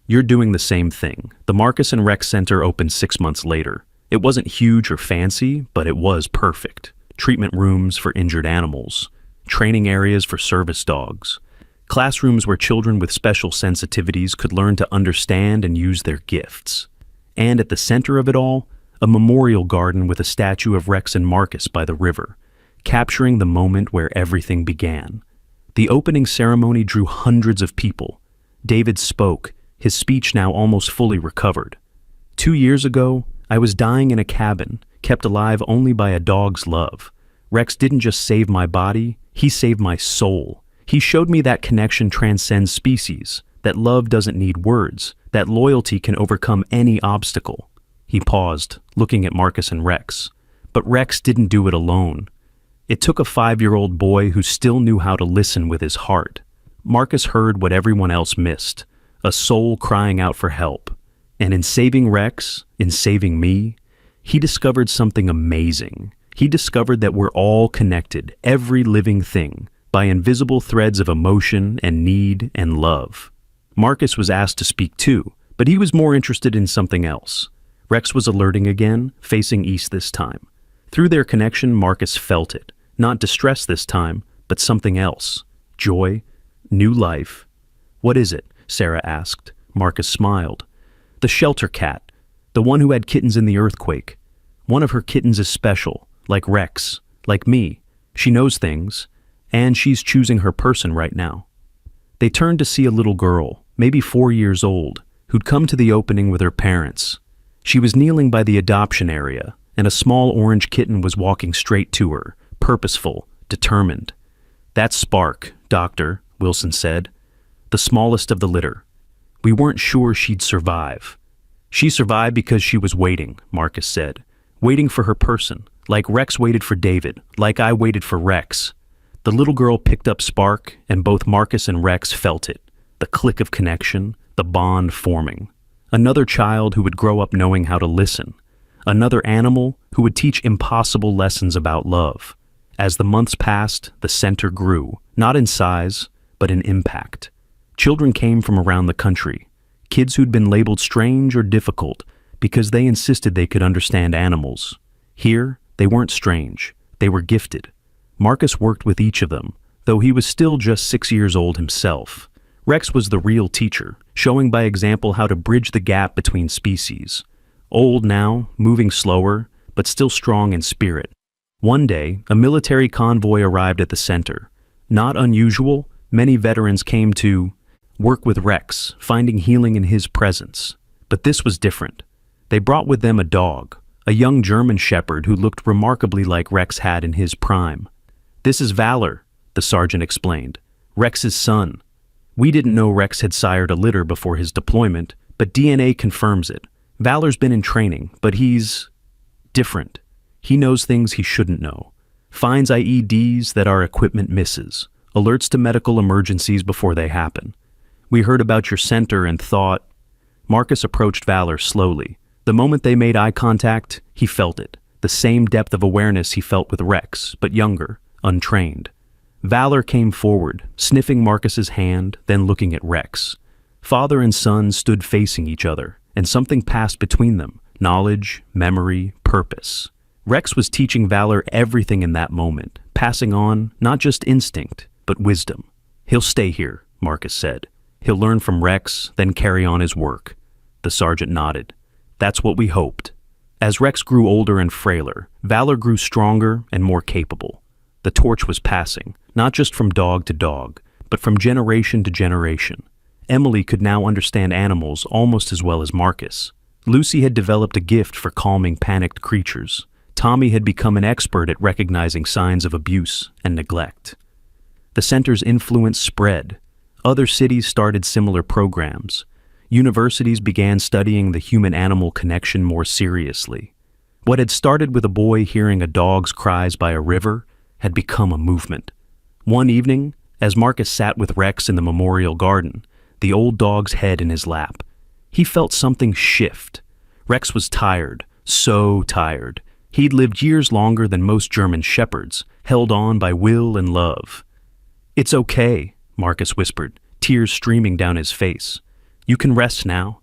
[SPEAKER 1] You're doing the same thing." The Marcus and Rex Center opened 6 months later. It wasn't huge or fancy, but it was perfect. Treatment rooms for injured animals, training areas for service dogs, classrooms where children with special sensitivities could learn to understand and use their gifts. And at the center of it all, a memorial garden with a statue of Rex and Marcus by the river, capturing the moment where everything began. The opening ceremony drew hundreds of people. David spoke, his speech now almost fully recovered. "2 years ago, I was dying in a cabin, kept alive only by a dog's love. Rex didn't just save my body, he saved my soul. He showed me that connection transcends species, that love doesn't need words, that loyalty can overcome any obstacle." He paused, looking at Marcus and Rex. But Rex didn't do it alone. It took a 5-year-old boy who still knew how to listen with his heart. Marcus heard what everyone else missed, a soul crying out for help. And in saving Rex, in saving me, he discovered something amazing. He discovered that we're all connected, every living thing, by invisible threads of emotion and need and love. Marcus was asked to speak too, but he was more interested in something else. Rex was alerting again, facing east this time. Through their connection, Marcus felt it. Not distress this time, but something else. Joy, new life. "What is it?" Sarah asked. Marcus smiled. "The shelter cat, the one who had kittens in the earthquake. One of her kittens is special, like Rex, like me. She knows things, and she's choosing her person right now." They turned to see a little girl, maybe 4 years old, who'd come to the opening with her parents. She was kneeling by the adoption area, and a small orange kitten was walking straight to her, purposeful, determined. "That's Spark, Doctor," Wilson said. "The smallest of the litter. We weren't sure she'd survive." "She survived because she was waiting," Marcus said. "Waiting for her person, like Rex waited for David, like I waited for Rex." The little girl picked up Spark, and both Marcus and Rex felt it. The click of connection, the bond forming. Another child who would grow up knowing how to listen. Another animal who would teach impossible lessons about love. As the months passed, the center grew, not in size, but in impact. Children came from around the country, kids who'd been labeled strange or difficult because they insisted they could understand animals. Here, they weren't strange, they were gifted. Marcus worked with each of them, though he was still just 6 years old himself. Rex was the real teacher, showing by example how to bridge the gap between species. Old now, moving slower, but still strong in spirit. One day, a military convoy arrived at the center. Not unusual, many veterans came to work with Rex, finding healing in his presence. But this was different. They brought with them a dog, a young German shepherd who looked remarkably like Rex had in his prime. "This is Valor," the sergeant explained. "Rex's son. We didn't know Rex had sired a litter before his deployment, but DNA confirms it. Valor's been in training, but he's different. He knows things he shouldn't know. Finds IEDs that our equipment misses. Alerts to medical emergencies before they happen. We heard about your center and thought... Marcus approached Valor slowly. The moment they made eye contact, he felt it. The same depth of awareness he felt with Rex, but younger, untrained. Valor came forward, sniffing Marcus's hand, then looking at Rex. Father and son stood facing each other, and something passed between them. Knowledge, memory, purpose. Rex was teaching Valor everything in that moment, passing on not just instinct, but wisdom. He'll stay here, Marcus said. He'll learn from Rex, then carry on his work. The sergeant nodded. That's what we hoped. As Rex grew older and frailer, Valor grew stronger and more capable. The torch was passing, not just from dog to dog, but from generation to generation. Emily could now understand animals almost as well as Marcus. Lucy had developed a gift for calming panicked creatures. Tommy had become an expert at recognizing signs of abuse and neglect. The center's influence spread. Other cities started similar programs. Universities began studying the human-animal connection more seriously. What had started with a boy hearing a dog's cries by a river had become a movement. One evening, as Marcus sat with Rex in the memorial garden, the old dog's head in his lap, he felt something shift. Rex was tired, so tired. He'd lived years longer than most German shepherds, held on by will and love. "It's okay," Marcus whispered, tears streaming down his face. "You can rest now.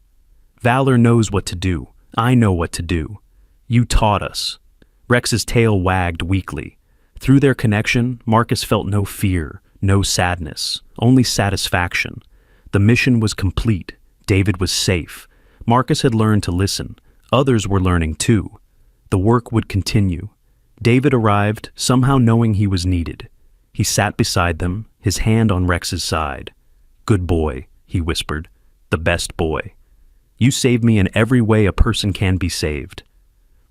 [SPEAKER 1] Valor knows what to do. I know what to do. You taught us." Rex's tail wagged weakly. Through their connection, Marcus felt no fear, no sadness, only satisfaction. The mission was complete. David was safe. Marcus had learned to listen. Others were learning too. The work would continue. David arrived, somehow knowing he was needed. He sat beside them, his hand on Rex's side. "Good boy," he whispered. "The best boy. You saved me in every way a person can be saved."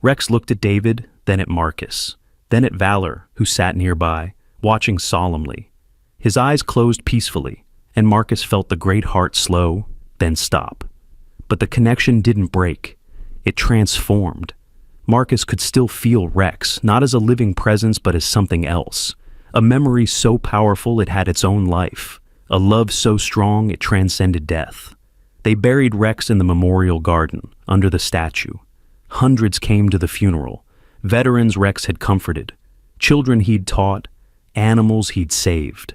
[SPEAKER 1] Rex looked at David, then at Marcus, then at Valor, who sat nearby, watching solemnly. His eyes closed peacefully, and Marcus felt the great heart slow, then stop. But the connection didn't break. It transformed. Marcus could still feel Rex, not as a living presence but as something else. A memory so powerful it had its own life. A love so strong it transcended death. They buried Rex in the memorial garden, under the statue. Hundreds came to the funeral. Veterans Rex had comforted. Children he'd taught. Animals he'd saved.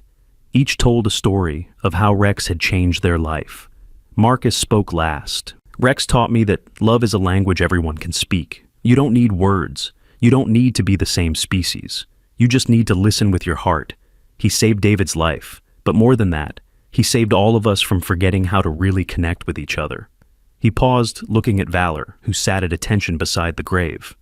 [SPEAKER 1] Each told a story of how Rex had changed their life. Marcus spoke last. "Rex taught me that love is a language everyone can speak. You don't need words. You don't need to be the same species. You just need to listen with your heart." He saved David's life, but more than that, he saved all of us from forgetting how to really connect with each other. He paused, looking at Valor, who sat at attention beside the grave.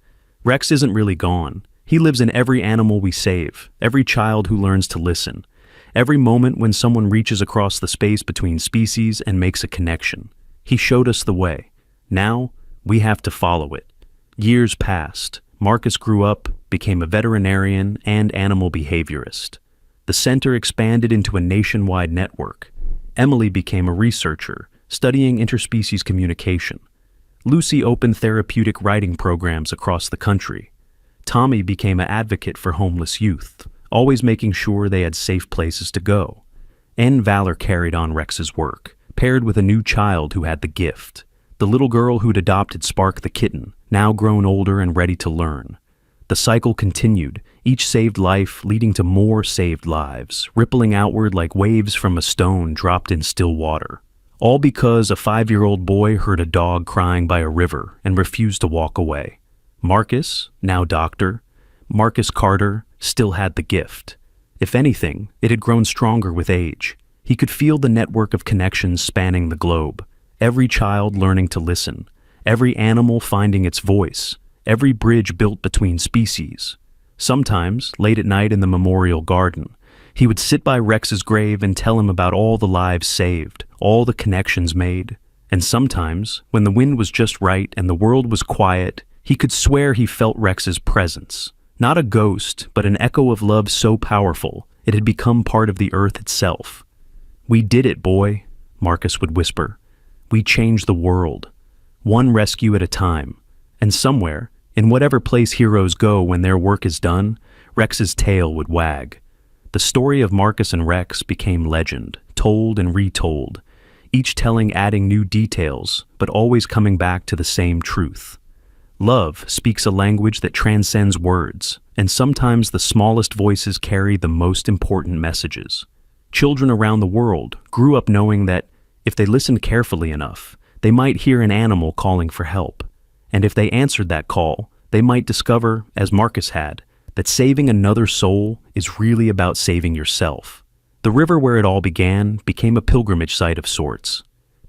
[SPEAKER 1] "Rex isn't really gone. He lives in every animal we save, every child who learns to listen, every moment when someone reaches across the space between species and makes a connection. He showed us the way. Now, we have to follow it." Years passed. Marcus grew up, became a veterinarian and animal behaviorist. The center expanded into a nationwide network. Emily became a researcher, studying interspecies communication. Lucy opened therapeutic writing programs across the country. Tommy became an advocate for homeless youth, always making sure they had safe places to go. And Valor carried on Rex's work, paired with a new child who had the gift. The little girl who'd adopted Spark the kitten, now grown older and ready to learn. The cycle continued, each saved life leading to more saved lives, rippling outward like waves from a stone dropped in still water. All because a 5-year-old boy heard a dog crying by a river and refused to walk away. Marcus, now doctor, Marcus Carter, still had the gift. If anything, it had grown stronger with age. He could feel the network of connections spanning the globe. Every child learning to listen, every animal finding its voice, every bridge built between species. Sometimes, late at night in the memorial garden, he would sit by Rex's grave and tell him about all the lives saved, all the connections made. And sometimes, when the wind was just right and the world was quiet, he could swear he felt Rex's presence. Not a ghost, but an echo of love so powerful, it had become part of the earth itself. "We did it, boy," Marcus would whisper. "We changed the world. one rescue at a time. And somewhere, in whatever place heroes go when their work is done, Rex's tail would wag. The story of Marcus and Rex became legend, told and retold, each telling adding new details, but always coming back to the same truth. Love speaks a language that transcends words, and sometimes the smallest voices carry the most important messages. Children around the world grew up knowing that, if they listened carefully enough, they might hear an animal calling for help. And if they answered that call, they might discover, as Marcus had, that saving another soul is really about saving yourself. The river where it all began became a pilgrimage site of sorts.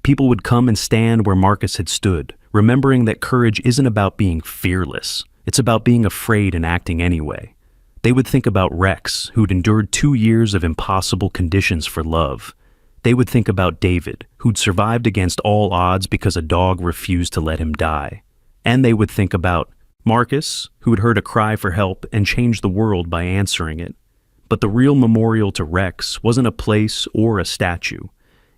[SPEAKER 1] People would come and stand where Marcus had stood, remembering that courage isn't about being fearless, it's about being afraid and acting anyway. They would think about Rex, who'd endured 2 years of impossible conditions for love. They would think about David, who'd survived against all odds because a dog refused to let him die. And they would think about Marcus, who had heard a cry for help and changed the world by answering it. But the real memorial to Rex wasn't a place or a statue.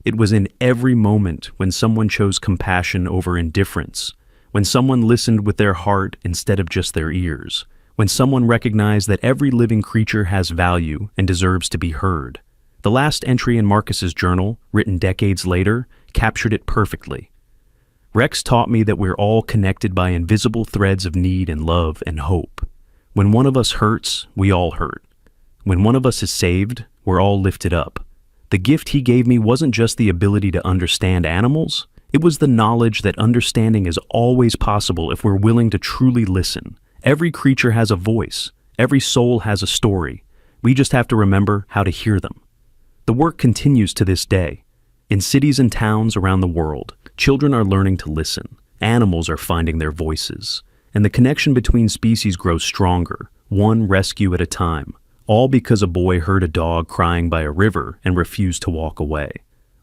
[SPEAKER 1] It was in every moment when someone chose compassion over indifference, when someone listened with their heart instead of just their ears, when someone recognized that every living creature has value and deserves to be heard. The last entry in Marcus's journal, written decades later, captured it perfectly. Rex taught me that we're all connected by invisible threads of need and love and hope. When one of us hurts, we all hurt. When one of us is saved, we're all lifted up. The gift he gave me wasn't just the ability to understand animals, it was the knowledge that understanding is always possible if we're willing to truly listen. Every creature has a voice, every soul has a story. We just have to remember how to hear them. The work continues to this day. In cities and towns around the world, children are learning to listen, animals are finding their voices, and the connection between species grows stronger, one rescue at a time. All because a boy heard a dog crying by a river and refused to walk away.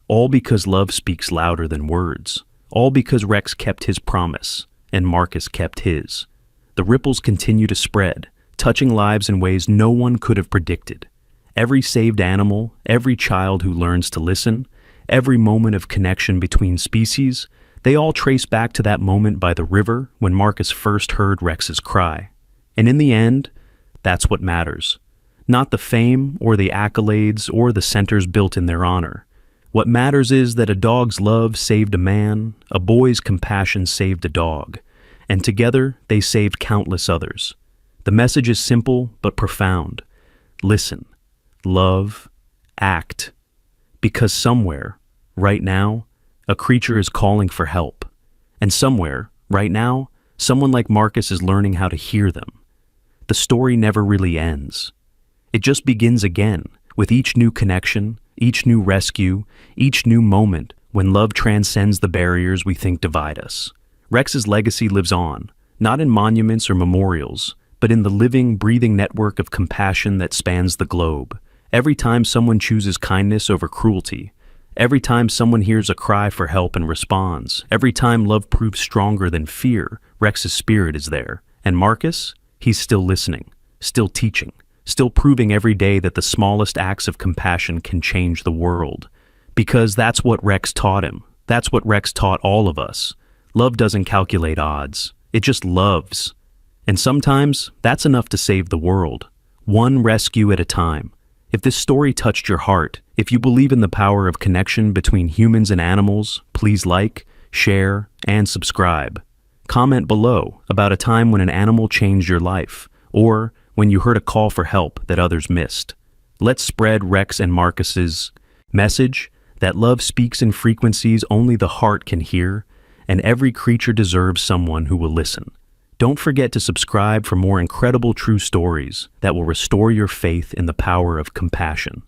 [SPEAKER 1] All because love speaks louder than words. All because Rex kept his promise, and Marcus kept his. The ripples continue to spread, touching lives in ways no one could have predicted. Every saved animal, every child who learns to listen, every moment of connection between species, they all trace back to that moment by the river when Marcus first heard Rex's cry. And in the end, that's what matters. Not the fame or the accolades or the centers built in their honor. What matters is that a dog's love saved a man, a boy's compassion saved a dog, and together they saved countless others. The message is simple but profound. Listen, love, act. Because somewhere, right now, a creature is calling for help. And somewhere, right now, someone like Marcus is learning how to hear them. The story never really ends. It just begins again, with each new connection, each new rescue, each new moment when love transcends the barriers we think divide us. Rex's legacy lives on, not in monuments or memorials, but in the living, breathing network of compassion that spans the globe. Every time someone chooses kindness over cruelty, every time someone hears a cry for help and responds, every time love proves stronger than fear, Rex's spirit is there. And Marcus, he's still listening, still teaching, still proving every day that the smallest acts of compassion can change the world. Because that's what Rex taught him. That's what Rex taught all of us. Love doesn't calculate odds. It just loves. And sometimes, that's enough to save the world. One rescue at a time. If this story touched your heart, if you believe in the power of connection between humans and animals, please like, share, and subscribe. Comment below about a time when an animal changed your life, or when you heard a call for help that others missed. Let's spread Rex and Marcus's message that love speaks in frequencies only the heart can hear, and every creature deserves someone who will listen. Don't forget to subscribe for more incredible true stories that will restore your faith in the power of compassion.